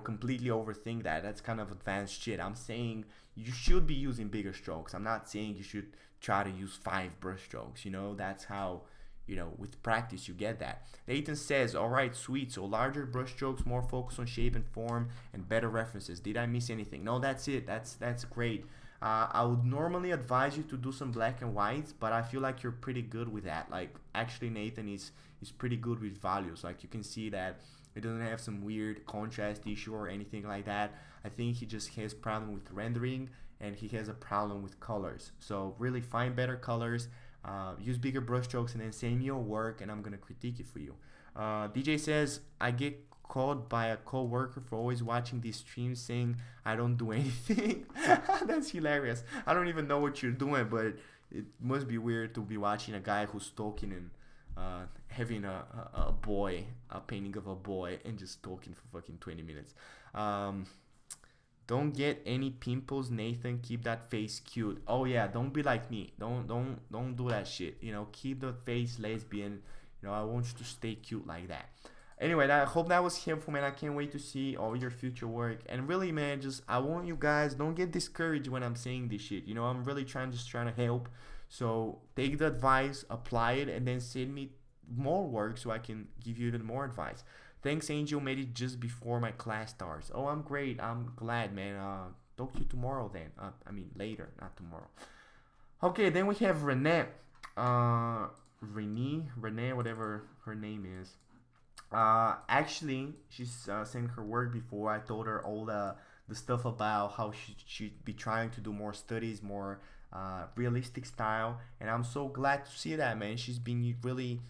completely overthink that. That's kind of advanced shit. I'm saying you should be using bigger strokes. I'm not saying you should try to use 5 brush strokes. That's how, with practice you get that. Nathan says, all right, sweet. So larger brush strokes, more focus on shape and form, and better references. Did I miss anything? No, that's it. That's great. I would normally advise you to do some black and whites, but I feel like you're pretty good with that. Like, actually, Nathan is pretty good with values. Like, you can see that it doesn't have some weird contrast issue or anything like that. I think he just has problem with rendering, and he has a problem with colors. So really find better colors, use bigger brush strokes, and then send me your work, and I'm gonna critique it for you. DJ says, I get called by a co-worker for always watching these streams saying I don't do anything. That's hilarious. I don't even know what you're doing, but it must be weird to be watching a guy who's talking and having a painting of a boy, and just talking for fucking 20 minutes. Don't get any pimples, Nathan. Keep that face cute. Oh yeah, don't be like me. Don't do that shit. Keep the face lesbian. I want you to stay cute like that. Anyway, I hope that was helpful, man. I can't wait to see all your future work. And really, man, I want you guys, don't get discouraged when I'm saying this shit. I'm really trying to help. So take the advice, apply it, and then send me more work so I can give you even more advice. Thanks, Angel. Made it just before my class starts. Oh, I'm great. I'm glad, man. Talk to you tomorrow then. Later, not tomorrow. Okay, then we have Renee. Renee, whatever her name is. Actually, she's sent her work before. I told her all the stuff about how she'd be trying to do more studies, more realistic style, and I'm so glad to see that, man. She's been really,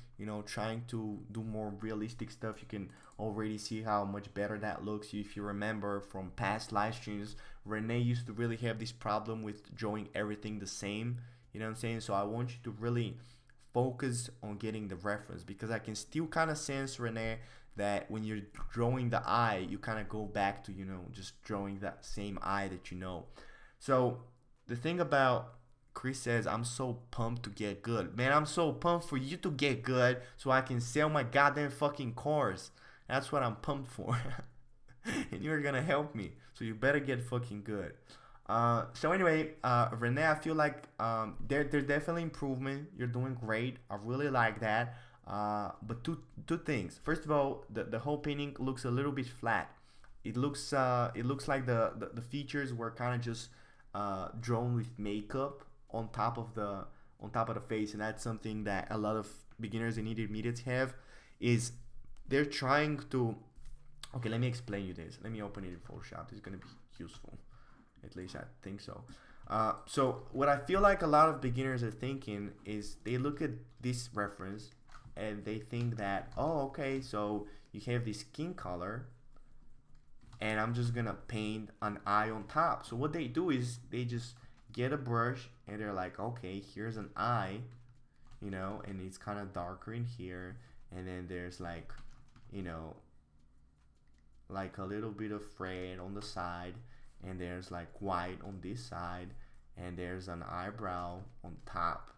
trying to do more realistic stuff. You can already see how much better that looks. If you remember from past live streams, Renee used to really have this problem with drawing everything the same. You know what I'm saying? So I want you to really focus on getting the reference, because I can still kind of sense, Renee, that when you're drawing the eye, you kind of go back to, you know, just drawing that same eye that you know. So the thing about Chris says, I'm so pumped to get good. Man, I'm so pumped for you to get good so I can sell my goddamn fucking cars. That's what I'm pumped for. And you're gonna help me. So you better get fucking good. So anyway, Renee, I feel like there's definitely improvement. You're doing great. I really like that. But two things. First of all, the whole painting looks a little bit flat. It looks like the features were kind of just drawn with makeup on top of the face, and that's something that a lot of beginners and intermediates have. Is they're trying to. Okay, let me explain you this. Let me open it in Photoshop. This is gonna be useful. At least I think so. So what I feel like a lot of beginners are thinking is they look at this reference and they think that, oh, okay, so you have this skin color and I'm just gonna paint an eye on top. So what they do is they just get a brush and they're like, okay, here's an eye, you know, and it's kind of darker in here, and then there's like, you know, like a little bit of red on the side, and there's like white on this side, and there's an eyebrow on top,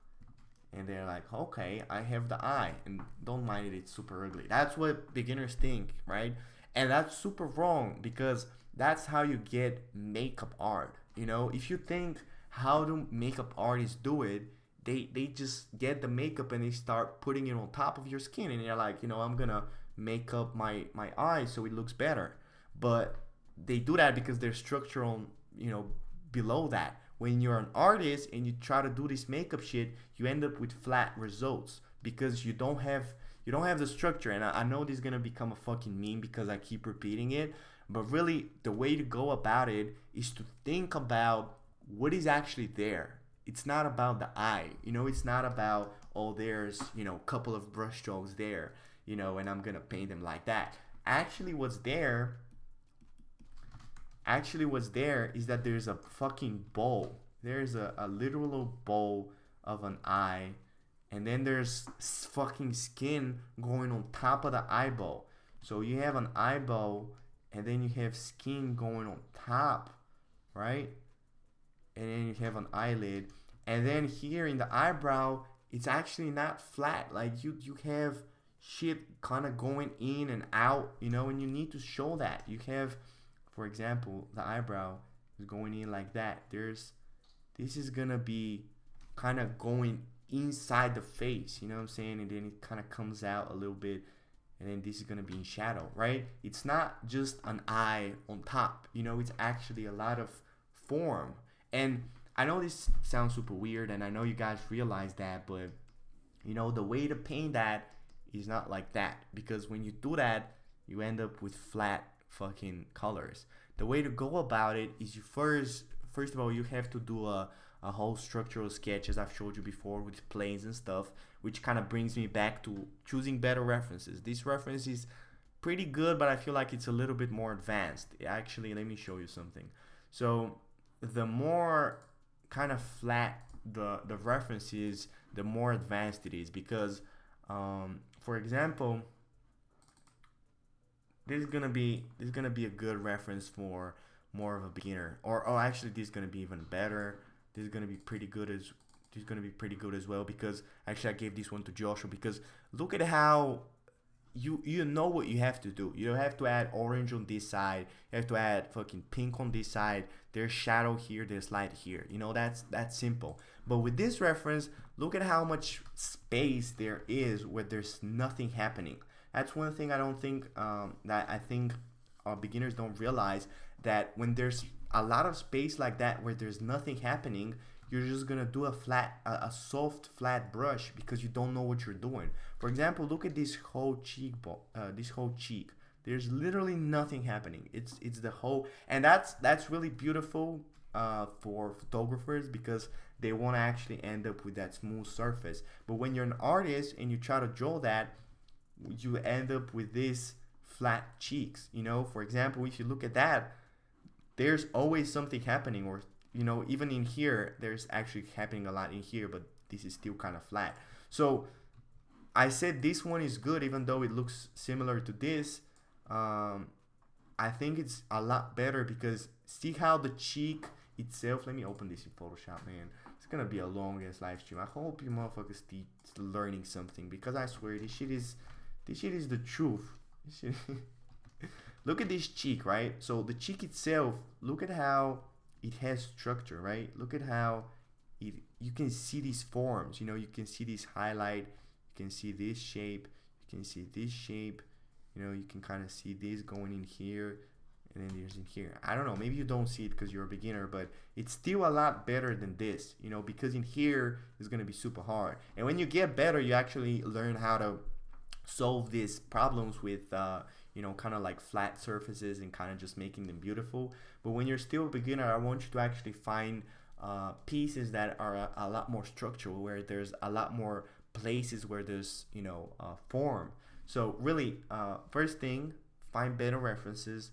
and they're like, okay, I have the eye, and don't mind it, it's super ugly. That's what beginners think, right? And that's super wrong, because that's how you get makeup art. You know, if you think how do makeup artists do it, they just get the makeup and they start putting it on top of your skin, and they're like, you know, I'm gonna make up my eyes so it looks better. But they do that because there's structure on, you know, below that. When you're an artist and you try to do this makeup shit, you end up with flat results because you don't have the structure. And I know this is gonna become a fucking meme because I keep repeating it, but really the way to go about it is to think about what is actually there. It's not about the eye, you know. It's not about, oh, there's, you know, a couple of brush strokes there, you know, and I'm gonna paint them like that. Actually what's there is that there's a fucking bowl. There's a literal bowl of an eye, and then there's fucking skin going on top of the eyeball. So you have an eyeball, and then you have skin going on top, right? And then you have an eyelid, and then here in the eyebrow, it's actually not flat. Like you have shit kind of going in and out, you know, and you need to show that. You have, for example, the eyebrow is going in like that. This is gonna be kind of going inside the face, you know what I'm saying? And then it kind of comes out a little bit, and then this is gonna be in shadow, right? It's not just an eye on top, you know, it's actually a lot of form. And I know this sounds super weird, and I know you guys realize that, but you know, the way to paint that is not like that, because when you do that, you end up with flat fucking colors. The way to go about it is you first of all, you have to do a whole structural sketch, as I've showed you before, with planes and stuff, which kind of brings me back to choosing better references. This reference is pretty good, but I feel like it's a little bit more advanced. Actually, let me show you something. So the more kind of flat the reference is, the more advanced it is, because for example, this is gonna be a good reference for more of a beginner, or actually this is gonna be even better. This is gonna be pretty good as well, because actually I gave this one to Joshua, because look at how you know what you have to do. You have to add orange on this side, you have to add fucking pink on this side, there's shadow here, there's light here, you know. That's simple. But with this reference, look at how much space there is where there's nothing happening. That's one thing I don't think that I think beginners don't realize, that when there's a lot of space like that where there's nothing happening, you're just gonna do a soft flat brush because you don't know what you're doing. For example, look at this whole cheek. There's literally nothing happening. It's the whole, and that's really beautiful for photographers, because they want to actually end up with that smooth surface. But when you're an artist and you try to draw that, you end up with this flat cheeks, you know. For example, if you look at that, there's always something happening, or you know, even in here there's actually happening a lot in here, but this is still kind of flat. So I said this one is good even though it looks similar to this. I think it's a lot better because see how the cheek itself. Let me open this in Photoshop, man. It's gonna be a long ass live stream. I hope you motherfuckers learning something because I swear this shit is the truth. Look at this cheek, right? So the cheek itself, look at how it has structure, right? Look at how you can see these forms, you know, you can see this highlight, you can see this shape, you can see this shape, you know, you can kind of see this going in here, and then there's in here. I don't know, maybe you don't see it because you're a beginner, but it's still a lot better than this, you know, because in here it's gonna be super hard. And when you get better, you actually learn how to solve these problems with you know, kind of like flat surfaces and kind of just making them beautiful. But when you're still a beginner, I want you to actually find pieces that are a lot more structural, where there's a lot more places where there's, you know, form. So really, first thing, find better references,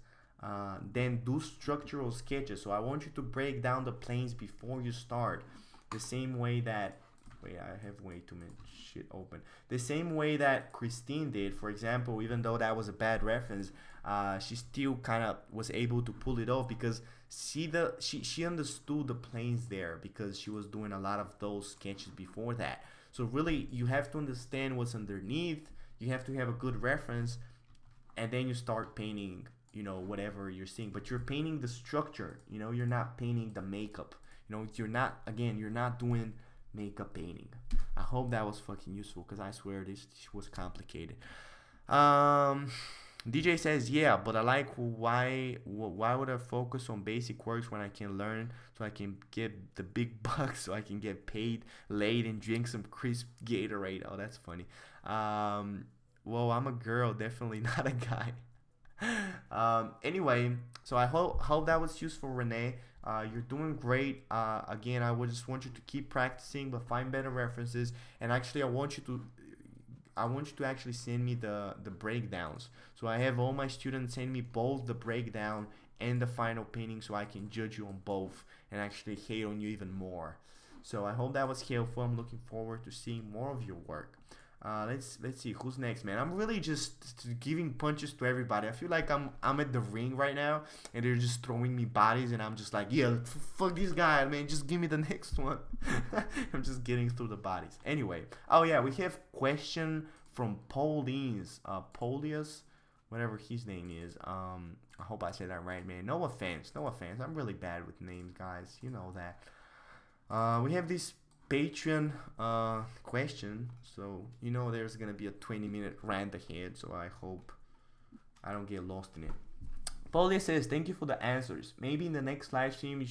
then do structural sketches. So I want you to break down the planes before you start, the same way that, wait, I have way too much shit open. The same way that Christine did, for example, even though that was a bad reference, she still kind of was able to pull it off because she understood the planes there because she was doing a lot of those sketches before that. So really, you have to understand what's underneath. You have to have a good reference, and then you start painting, you know, whatever you're seeing. But you're painting the structure, you know, you're not painting the makeup. You know, you're not doing makeup painting. I hope that was fucking useful because I swear this was complicated. DJ says, yeah, but I like why would I focus on basic works when I can learn so I can get the big bucks, so I can get paid late and drink some crisp Gatorade. Oh, that's funny. Well, I'm a girl, definitely not a guy. Anyway, so I hope that was useful, Renee. You're doing great. Again, I would just want you to keep practicing, but find better references. And actually, I want you to actually send me the breakdowns. So I have all my students send me both the breakdown and the final painting, so I can judge you on both and actually hate on you even more. So I hope that was helpful. I'm looking forward to seeing more of your work. Let's see who's next, man. I'm really just giving punches to everybody. I feel like I'm at the ring right now, and they're just throwing me bodies, and I'm just like, yeah, fuck this guy, man. Just give me the next one. I'm just getting through the bodies. Anyway, oh yeah, we have question from Paulius, whatever his name is. I hope I said that right, man. No offense. I'm really bad with names, guys. You know that. We have this Patreon question, so you know there's gonna be a 20-minute rant ahead, so I hope I don't get lost in it. Paulia says, thank you for the answers. Maybe in the next live stream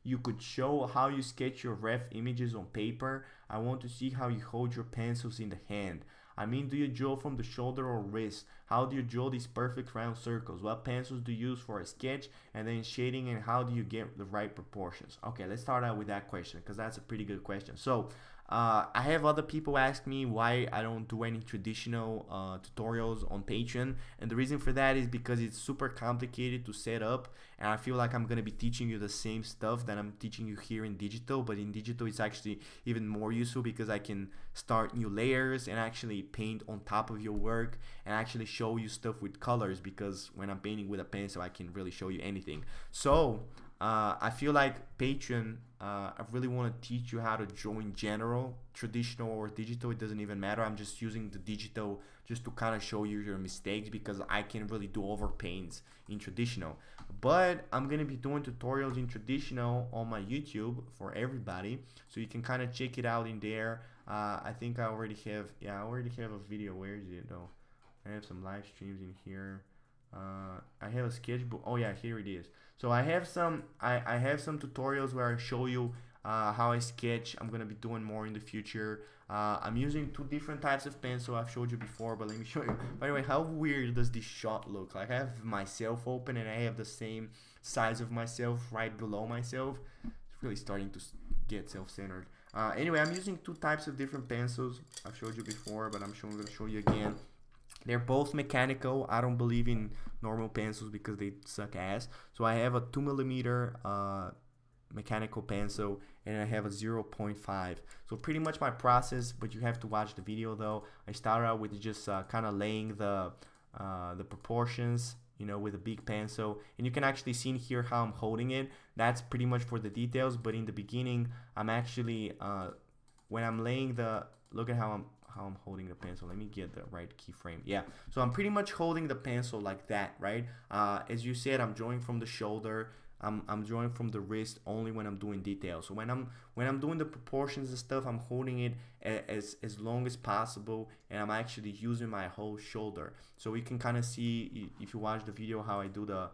you could show how you sketch your ref images on paper. I want to see how you hold your pencils in the hand. I mean, do you draw from the shoulder or wrist? How do you draw these perfect round circles? What pencils do you use for a sketch? And then shading, and how do you get the right proportions? Okay, let's start out with that question because that's a pretty good question. So I have other people ask me why I don't do any traditional tutorials on Patreon, and the reason for that is because it's super complicated to set up, and I feel like I'm gonna be teaching you the same stuff that I'm teaching you here in digital, but in digital it's actually even more useful because I can start new layers and actually paint on top of your work and actually show you stuff with colors, because when I'm painting with a pencil I can really show you anything. So I feel like Patreon, I really want to teach you how to draw in general, traditional or digital, it doesn't even matter. I'm just using the digital just to kind of show you your mistakes, because I can really do overpaints in traditional. But I'm going to be doing tutorials in traditional on my YouTube for everybody, so you can kind of check it out in there. I think I already have a video. Where is it though? I have some live streams in here. I have a sketchbook. Oh yeah, here it is. So I have some tutorials where I show you how I sketch. I'm gonna be doing more in the future. I'm using 2 different types of pencil. I've showed you before, but let me show you. By the way, how weird does this shot look? Like I have myself open and I have the same size of myself right below myself. It's really starting to get self-centered. Anyway, I'm using 2 types of different pencils. I've showed you before, but I'm gonna show you again. They're both mechanical. I don't believe in normal pencils because they suck ass. So I have a 2mm mechanical pencil, and I have a 0.5. So pretty much my process, but you have to watch the video though. I started out with just kind of laying the proportions, you know, with a big pencil, and you can actually see in here how I'm holding it. That's pretty much for the details, but in the beginning I'm actually when I'm laying the, look at how I'm holding the pencil. Let me get the right keyframe. Yeah, so I'm pretty much holding the pencil like that, right? As you said, I'm drawing from the shoulder. I'm drawing from the wrist only when I'm doing details. So when I'm doing the proportions and stuff, I'm holding it as long as possible, and I'm actually using my whole shoulder. So you can kind of see, if you watch the video, how I do the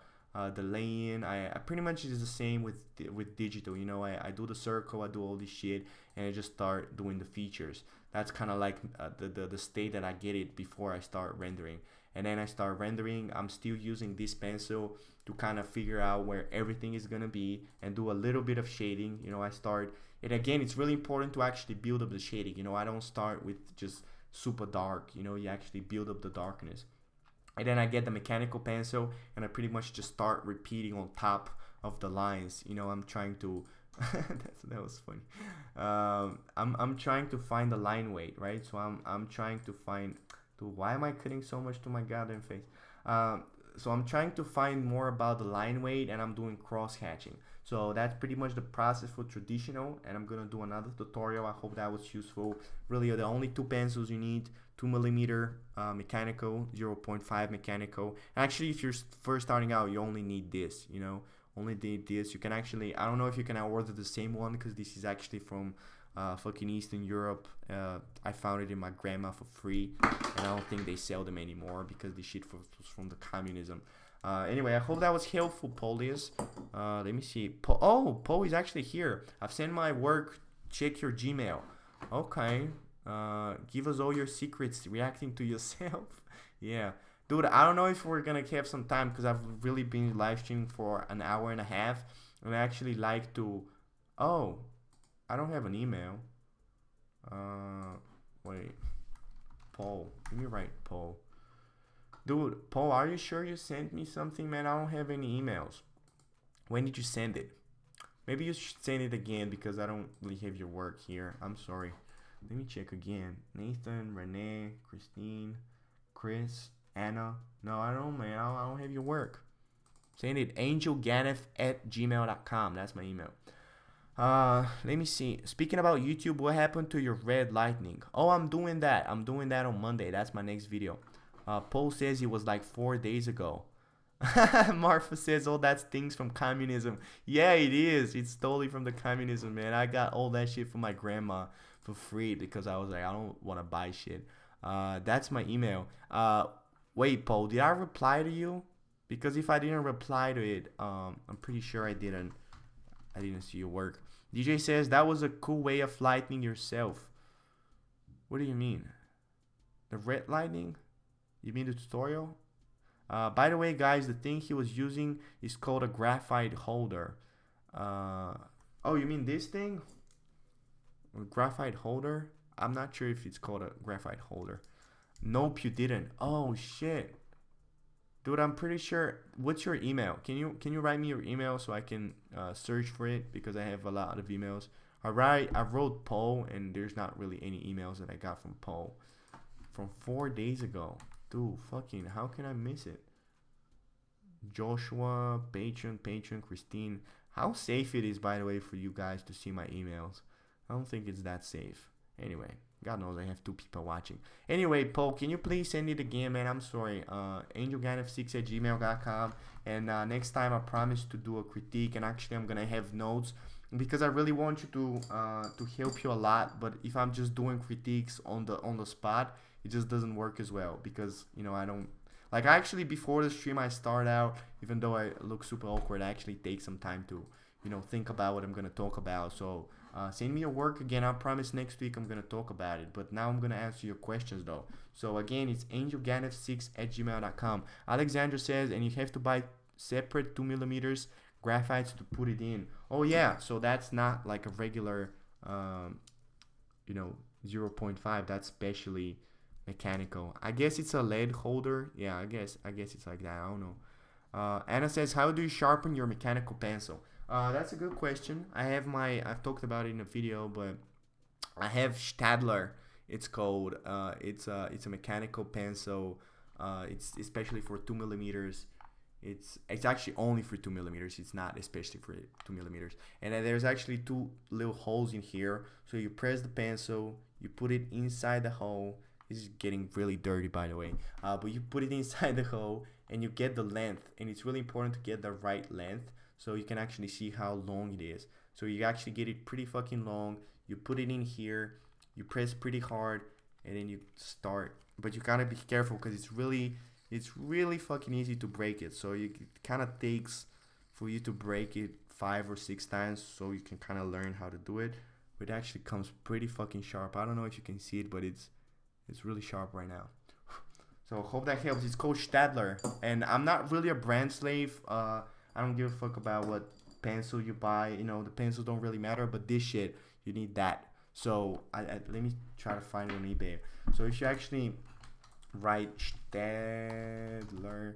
lay-in. I pretty much is the same with digital. You know, I do the circle, I do all this shit, and I just start doing the features. That's kind of like the state that I get it before I start rendering. And then I start rendering. I'm still using this pencil to kind of figure out where everything is gonna be and do a little bit of shading. You know, I start, and again, it's really important to actually build up the shading. You know, I don't start with just super dark. You know, you actually build up the darkness. And then I get the mechanical pencil, and I pretty much just start repeating on top of the lines. You know, I'm trying to that was funny. I'm trying to find the line weight, right? So I'm trying to find. Dude, why am I cutting so much to my goddamn face? So I'm trying to find more about the line weight, and I'm doing cross hatching. So that's pretty much the process for traditional, and I'm gonna do another tutorial. I hope that was useful. Really, the only two pencils you need: 2mm mechanical, 0.5 mechanical. Actually, if you're first starting out, you only need this. You know, only need this. You can actually, I don't know if you can order the same one, because this is actually from fucking Eastern Europe. I found it in my grandma for free, and I don't think they sell them anymore because the shit was from the communism. Anyway, I hope that was helpful, Polius. Let me see. Paul is actually here. I've sent my work. Check your Gmail. Okay. Give us all your secrets. Reacting to yourself. Yeah. Dude, I don't know if we're gonna have some time, because I've really been live streaming for an hour and a half, and I actually like to. Oh, I don't have an email. Wait. Paul. Let me write Paul. Dude, Paul, are you sure you sent me something, man? I don't have any emails. When did you send it? Maybe you should send it again, because I don't really have your work here. I'm sorry. Let me check again. Nathan, Renee, Christine, Chris, Anna. No, I don't, man. I don't have your work. Send it angelganef@gmail.com. That's my email. Let me see. Speaking about YouTube, what happened to your red lightning? Oh, I'm doing that. I'm doing that on Monday. That's my next video. Paul says it was like 4 days ago. Martha says, oh, that's things from communism. Yeah, it is. It's totally from the communism, man. I got all that shit from my grandma for free, because I was like, I don't want to buy shit. That's my email. Wait, Paul, did I reply to you? Because if I didn't reply to it, I'm pretty sure I didn't see your work. DJ says that was a cool way of lightning yourself. What do you mean? The red lightning? You mean the tutorial? By the way, guys, the thing he was using is called a graphite holder. Oh, you mean this thing? A graphite holder? I'm not sure if it's called a graphite holder. Nope, you didn't. Oh shit. Dude, I'm pretty sure. What's your email? Can you write me your email so I can search for it, because I have a lot of emails. Alright, I wrote Paul, and there's not really any emails that I got from Paul from 4 days ago. Dude, fucking, how can I miss it? Joshua, Patron, Christine. How safe it is, by the way, for you guys to see my emails. I don't think it's that safe. Anyway, God knows I have 2 people watching. Anyway, Paul, can you please send it again, man? I'm sorry. angelganef6@gmail.com. And next time I promise to do a critique, and actually I'm gonna have notes, because I really want you to help you a lot. But if I'm just doing critiques on the spot, it just doesn't work as well, because you know I don't like. Actually, before the stream I start out, even though I look super awkward, I actually take some time to think about what I'm gonna talk about. So send me your work again. I promise next week I'm gonna talk about it. But now I'm gonna answer your questions though. So again, it's angelganef6@gmail.com. Alexandra says, and you have to buy separate 2mm graphites to put it in. Oh yeah, so that's not like a regular 0.5. That's specially mechanical. I guess it's a lead holder. Yeah, I guess it's like that. I don't know. Anna says, how do you sharpen your mechanical pencil? That's a good question. I've talked about it in a video, but I have Stadler. It's called. It's a mechanical pencil. It's especially for 2 millimeters. It's actually only for 2 millimeters. It's not especially for 2 millimeters. And then there's actually two little holes in here. So you press the pencil, you put it inside the hole. This is getting really dirty, by the way. But you put it inside the hole, and you get the length. And it's really important to get the right length, so you can actually see how long it is. So you actually get it pretty fucking long. You put it in here, you press pretty hard, and then you start. But you gotta be careful because it's really fucking easy to break it. So it kind of takes for you to break it 5 or 6 times, so you can kind of learn how to do it. But it actually comes pretty fucking sharp. I don't know if you can see it, but it's really sharp right now. So hope that helps. It's called Stadler, and I'm not really a brand slave. I don't give a fuck about what pencil you buy. The pencils don't really matter, but this shit, you need that. So let me try to find it on eBay. So if you actually write Stadler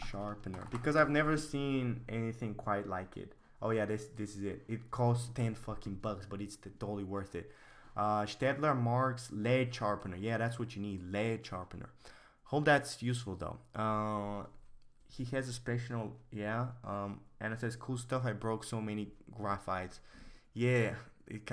sharpener, because I've never seen anything quite like it. Oh yeah, this is it. It costs 10 fucking bucks, but it's totally worth it. Stadler marks lead sharpener. Yeah, that's what you need, lead sharpener. Hope that's useful though. He has a special, yeah. And it says cool stuff. I broke so many graphites. Yeah, it's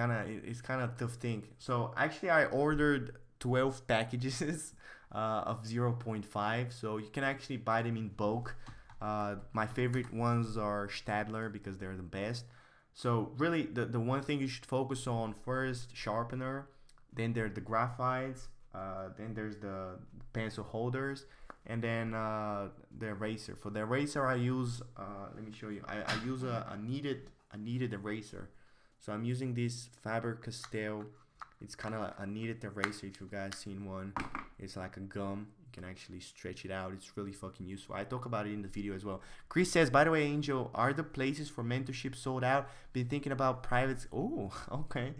kind of tough thing. So actually, I ordered 12 packages of 0.5, so you can actually buy them in bulk. My favorite ones are Stadler because they're the best. So really, the one thing you should focus on first, sharpener, then there's the graphites, then there's the pencil holders, and then the eraser. For the eraser, I use let me show you. I use a kneaded eraser. So I'm using this Faber-Castell. It's kind of a kneaded eraser. If you guys seen one, it's like a gum. You can actually stretch it out. It's really fucking useful. I talk about it in the video as well. Chris says, by the way, Angel, are the places for mentorship sold out? Been thinking about privates. Oh, okay.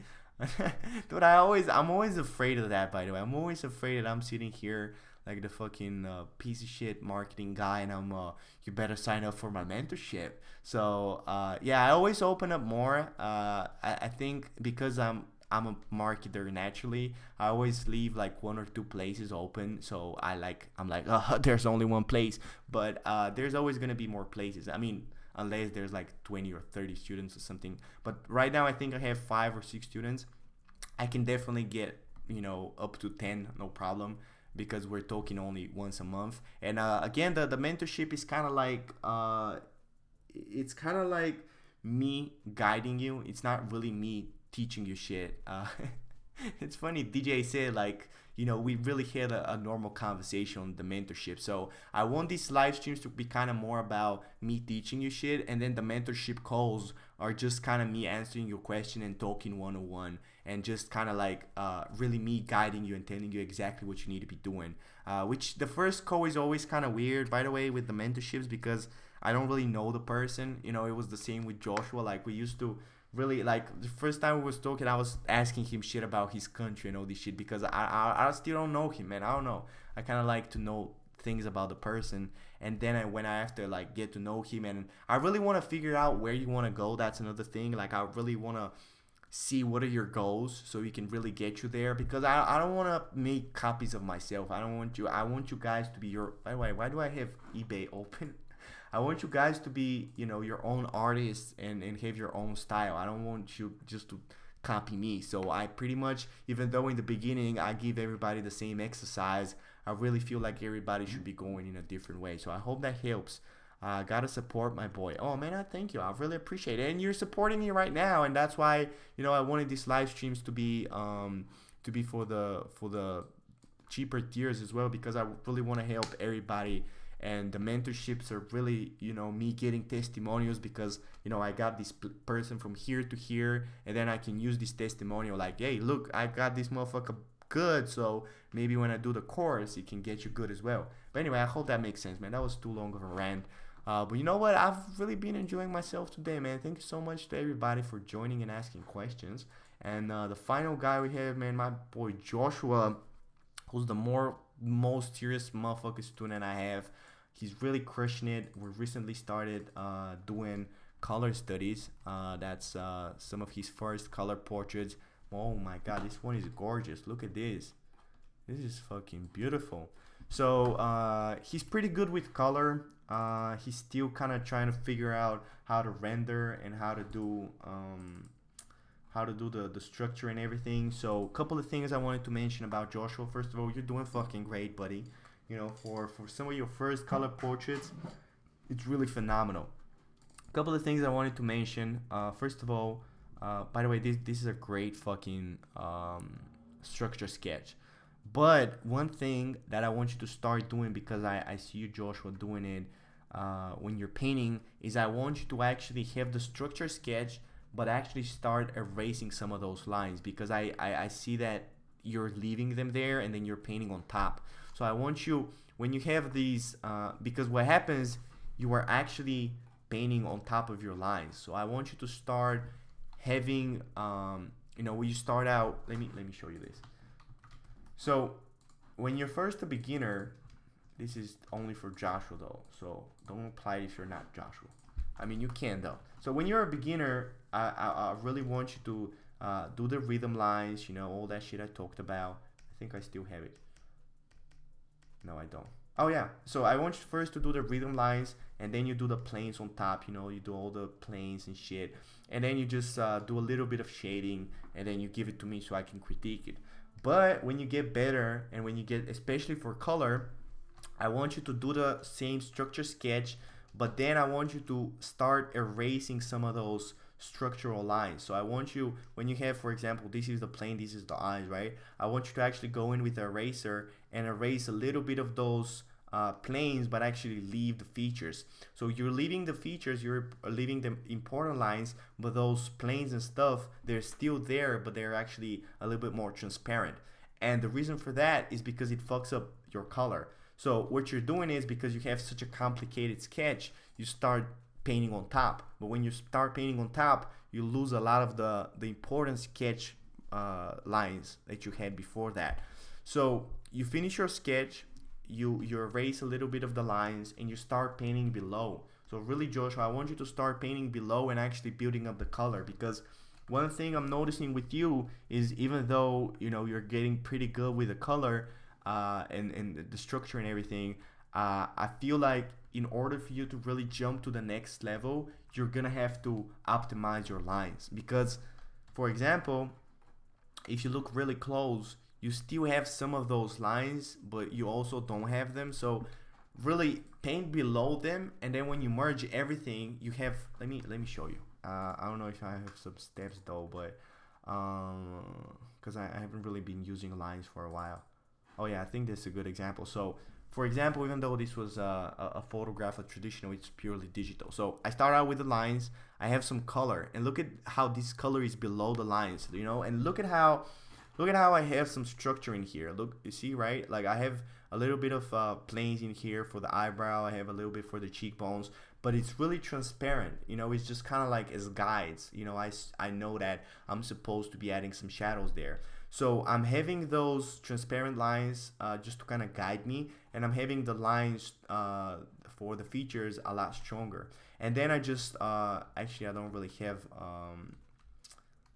Dude, I'm always afraid of that, by the way. I'm always afraid that I'm sitting here like the fucking piece of shit marketing guy, and I'm you better sign up for my mentorship. So yeah, I always open up more. I think because I'm a marketer naturally, I always leave like 1 or 2 places open. So I'm like, oh, there's only one place, but there's always gonna be more places. I mean, unless there's like 20 or 30 students or something. But right now, I think I have 5 or 6 students. I can definitely get up to 10, no problem, because we're talking only once a month. And again, the mentorship is kind of like it's kind of like me guiding you. It's not really me teaching you shit. It's funny, DJ said like, we really had a normal conversation on the mentorship. So I want these live streams to be kind of more about me teaching you shit, and then the mentorship calls are just kind of me answering your question and talking one-on-one, and just kind of like really me guiding you and telling you exactly what you need to be doing. Which the first call is always kind of weird, by the way, with the mentorships, because I don't really know the person. It was the same with Joshua. Like, we used to really, like, the first time we was talking, I was asking him shit about his country and all this shit, because I still don't know him, man. I don't know. I kind of like to know things about the person, and then when I have to like get to know him, and I really want to figure out where you want to go. That's another thing. Like, I really want to see what are your goals, so we can really get you there, because I don't want to make copies of myself. I want you guys to be your, by the way, why do I have eBay open? I want you guys to be, your own artists, and have your own style. I don't want you just to copy me. So I pretty much, even though in the beginning I give everybody the same exercise, I really feel like everybody should be going in a different way. So I hope that helps. Gotta support my boy. Oh man, I thank you. I really appreciate it, and you're supporting me right now, and that's why I wanted these live streams to be for the cheaper tiers as well, because I really want to help everybody. And the mentorships are really, me getting testimonials, because, I got this person from here to here, and then I can use this testimonial like, hey, look, I got this motherfucker good, so maybe when I do the course, it can get you good as well. But anyway, I hope that makes sense, man. That was too long of a rant. But you know what? I've really been enjoying myself today, man. Thank you so much to everybody for joining and asking questions. And the final guy we have, man, my boy Joshua, who's the most serious motherfucking student I have. He's really crushing it. We recently started doing color studies. That's some of his first color portraits. Oh my god, this one is gorgeous. Look at this. This is fucking beautiful. So he's pretty good with color. He's still kind of trying to figure out how to render and how to do the structure and everything. So a couple of things I wanted to mention about Joshua. First of all, you're doing fucking great, buddy. You know, for some of your first color portraits, it's really phenomenal. A couple of things I wanted to mention. First of all, by the way, this is a great fucking structure sketch. But one thing that I want you to start doing, because I see you, Joshua, doing it when you're painting, is I want you to actually have the structure sketch, but actually start erasing some of those lines, because I see that you're leaving them there and then you're painting on top. So I want you, when you have these, because what happens, you are actually painting on top of your lines. So I want you to start having, you know, when you start out, let me show you this. So when you're first a beginner, this is only for Joshua though, so don't apply it if you're not Joshua. I mean, you can though. So when you're a beginner, I really want you to do the rhythm lines, you know, all that shit I talked about. I think I still have it. No, I don't. Oh yeah, so I want you first to do the rhythm lines, and then you do the planes on top, you know, you do all the planes and shit, and then you just do a little bit of shading, and then you give it to me so I can critique it. But when you get better, and when you get, especially for color, I want you to do the same structure sketch, but then I want you to start erasing some of those structural lines. So I want you, when you have, for example, this is the plane, this is the eyes, right? I want you to actually go in with the eraser and erase a little bit of those planes, but actually leave the features. So you're leaving the features, you're leaving the important lines, but those planes and stuff, they're still there, but they're actually a little bit more transparent. And the reason for that is because it fucks up your color. So what you're doing is, because you have such a complicated sketch, you start painting on top. But when you start painting on top, you lose a lot of the important sketch lines that you had before that. So you finish your sketch, you erase a little bit of the lines, and you start painting below. So really, Joshua, I want you to start painting below and actually building up the color, because one thing I'm noticing with you is, even though, you know, you're getting pretty good with the color and the structure and everything, I feel like in order for you to really jump to the next level, you're gonna have to optimize your lines. Because, for example, if you look really close, you still have some of those lines, but you also don't have them. So really paint below them, and then when you merge everything, you have, let me show you. I don't know if I have some steps though, but because I haven't really been using lines for a while. Oh yeah, I think that's a good example. So for example, even though this was a photograph, a traditional, it's purely digital. So I start out with the lines, I have some color, and look at how this color is below the lines, you know, and look at how I have some structure in here. Look, you see, right? Like I have a little bit of planes in here for the eyebrow, I have a little bit for the cheekbones, but it's really transparent, you know. It's just kind of like as guides, you know. I know that I'm supposed to be adding some shadows there. So I'm having those transparent lines just to kind of guide me, and I'm having the lines for the features a lot stronger. And then I just actually I don't really have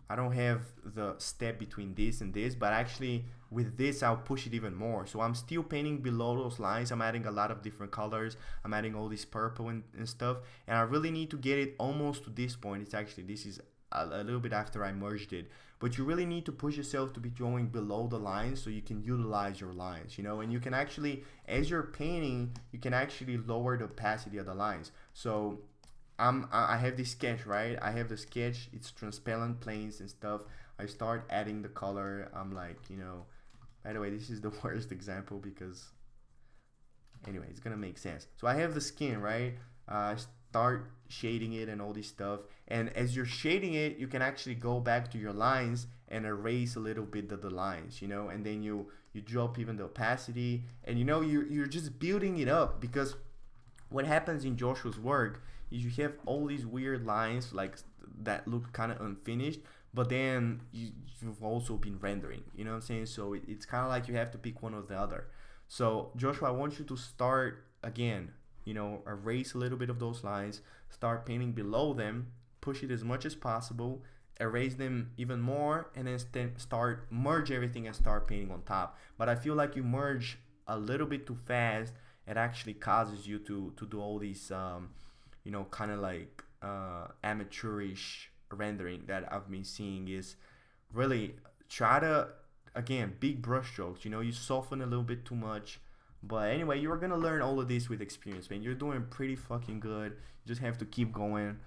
I don't have the step between this and this, but actually with this I'll push it even more. So I'm still painting below those lines, I'm adding a lot of different colors, I'm adding all this purple and stuff, and I really need to get it almost to this point. It's actually, this is a little bit after I merged it, but you really need to push yourself to be going below the lines so you can utilize your lines, you know. And you can actually, as you're painting, you can actually lower the opacity of the lines. So I have this sketch, right? I have the sketch, it's transparent planes and stuff. I start adding the color. I'm like, you know, by the way, this is the worst example because anyway, it's gonna make sense. So I have the skin, right? Start shading it and all this stuff, and as you're shading it, you can actually go back to your lines and erase a little bit of the lines, you know, and then you drop even the opacity, and you know, you're just building it up. Because what happens in Joshua's work is you have all these weird lines like that look kind of unfinished, but then you've also been rendering, you know what I'm saying? So it's kind of like you have to pick one or the other. So Joshua, I want you to start again you know, erase a little bit of those lines, start painting below them, push it as much as possible, erase them even more, and then start merge everything and start painting on top. But I feel like you merge a little bit too fast. It actually causes you to do all these you know, kind of like amateurish rendering that I've been seeing. Is really try to, again, big brush strokes, you know, you soften a little bit too much. But anyway, you're gonna learn all of this with experience, man. You're doing pretty fucking good. You just have to keep going.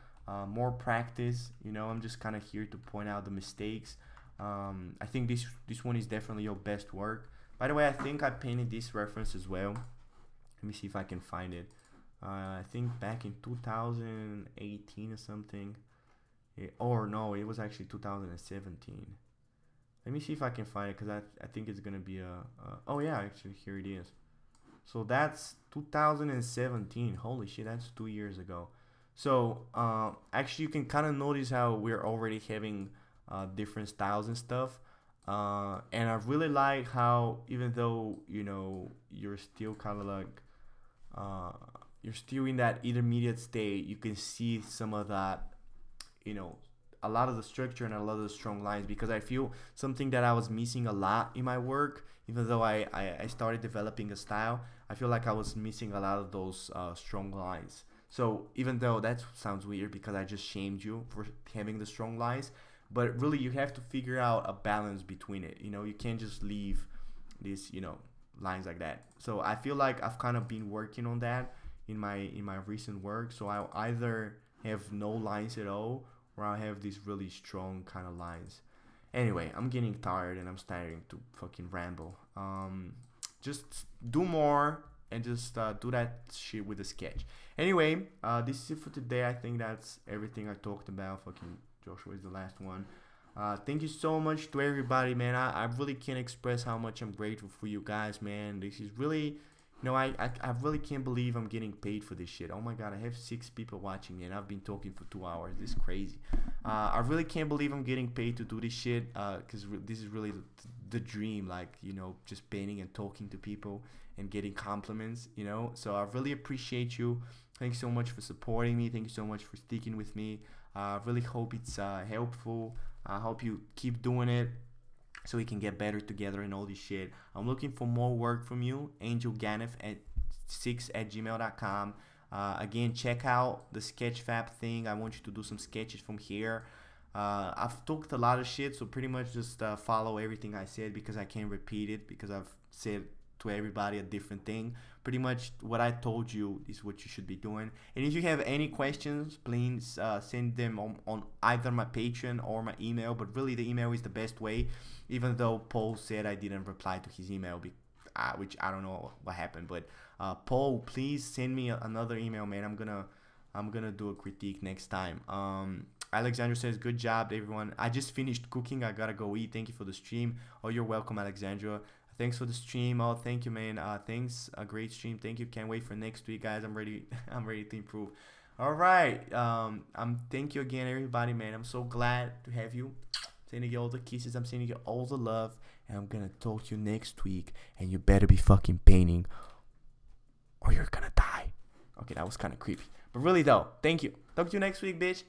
More practice, you know. I'm just kind of here to point out the mistakes. I think this one is definitely your best work. By the way, I think I painted this reference as well. Let me see if I can find it. I think back in 2018 or something. Or no, it was actually 2017. Let me see if I can find it, because I think it's gonna be oh yeah, actually here it is. So that's 2017. Holy shit, that's 2 years ago. So actually you can kind of notice how we're already having different styles and stuff. And I really like how, even though, you know, you're still kind of like you're still in that intermediate state, you can see some of that, you know, a lot of the structure and a lot of the strong lines, because I feel something that I was missing a lot in my work. Even though I started developing a style, I feel like I was missing a lot of those strong lines. So even though that sounds weird because I just shamed you for having the strong lines, but really you have to figure out a balance between it. You know, you can't just leave these, you know, lines like that. So I feel like I've kind of been working on that in my recent work. So I either have no lines at all, or I have these really strong kind of lines. Anyway, I'm getting tired and I'm starting to fucking ramble. Just do more and just do that shit with the sketch. Anyway, this is it for today. I think that's everything I talked about. Fucking Joshua is the last one. Thank you so much to everybody, man. I really can't express how much I'm grateful for you guys, man. This is really, you know, I really can't believe I'm getting paid for this shit. Oh my god, I have 6 people watching me and I've been talking for 2 hours. This is crazy. I really can't believe I'm getting paid to do this shit, because this is really the dream, like, you know, just painting and talking to people and getting compliments, you know. So I really appreciate you. Thanks so much for supporting me. Thank you so much for sticking with me. I really hope it's helpful. I hope you keep doing it so we can get better together and all this shit. I'm looking for more work from you. angelganef6@gmail.com. Again, check out the Sketchfab thing. I want you to do some sketches from here. I've talked a lot of shit, so pretty much just follow everything I said, because I can't repeat it, because I've said to everybody a different thing. Pretty much what I told you is what you should be doing. And if you have any questions, please send them on either my Patreon or my email. But really, the email is the best way, even though Paul said I didn't reply to his email, which I don't know what happened. But Paul, please send me another email, man. I'm gonna do a critique next time. Alexandra says, good job, everyone. I just finished cooking. I gotta go eat. Thank you for the stream. Oh, you're welcome, Alexandra. Thanks for the stream. Oh, thank you, man. Thanks. A great stream. Thank you. Can't wait for next week, guys. I'm ready. I'm ready to improve. All right. Thank you again, everybody, man. I'm so glad to have you. Sending you all the kisses. I'm sending you all the love. And I'm gonna talk to you next week. And you better be fucking painting, or you're gonna die. Okay, that was kind of creepy. But really, though, thank you. Talk to you next week, bitch.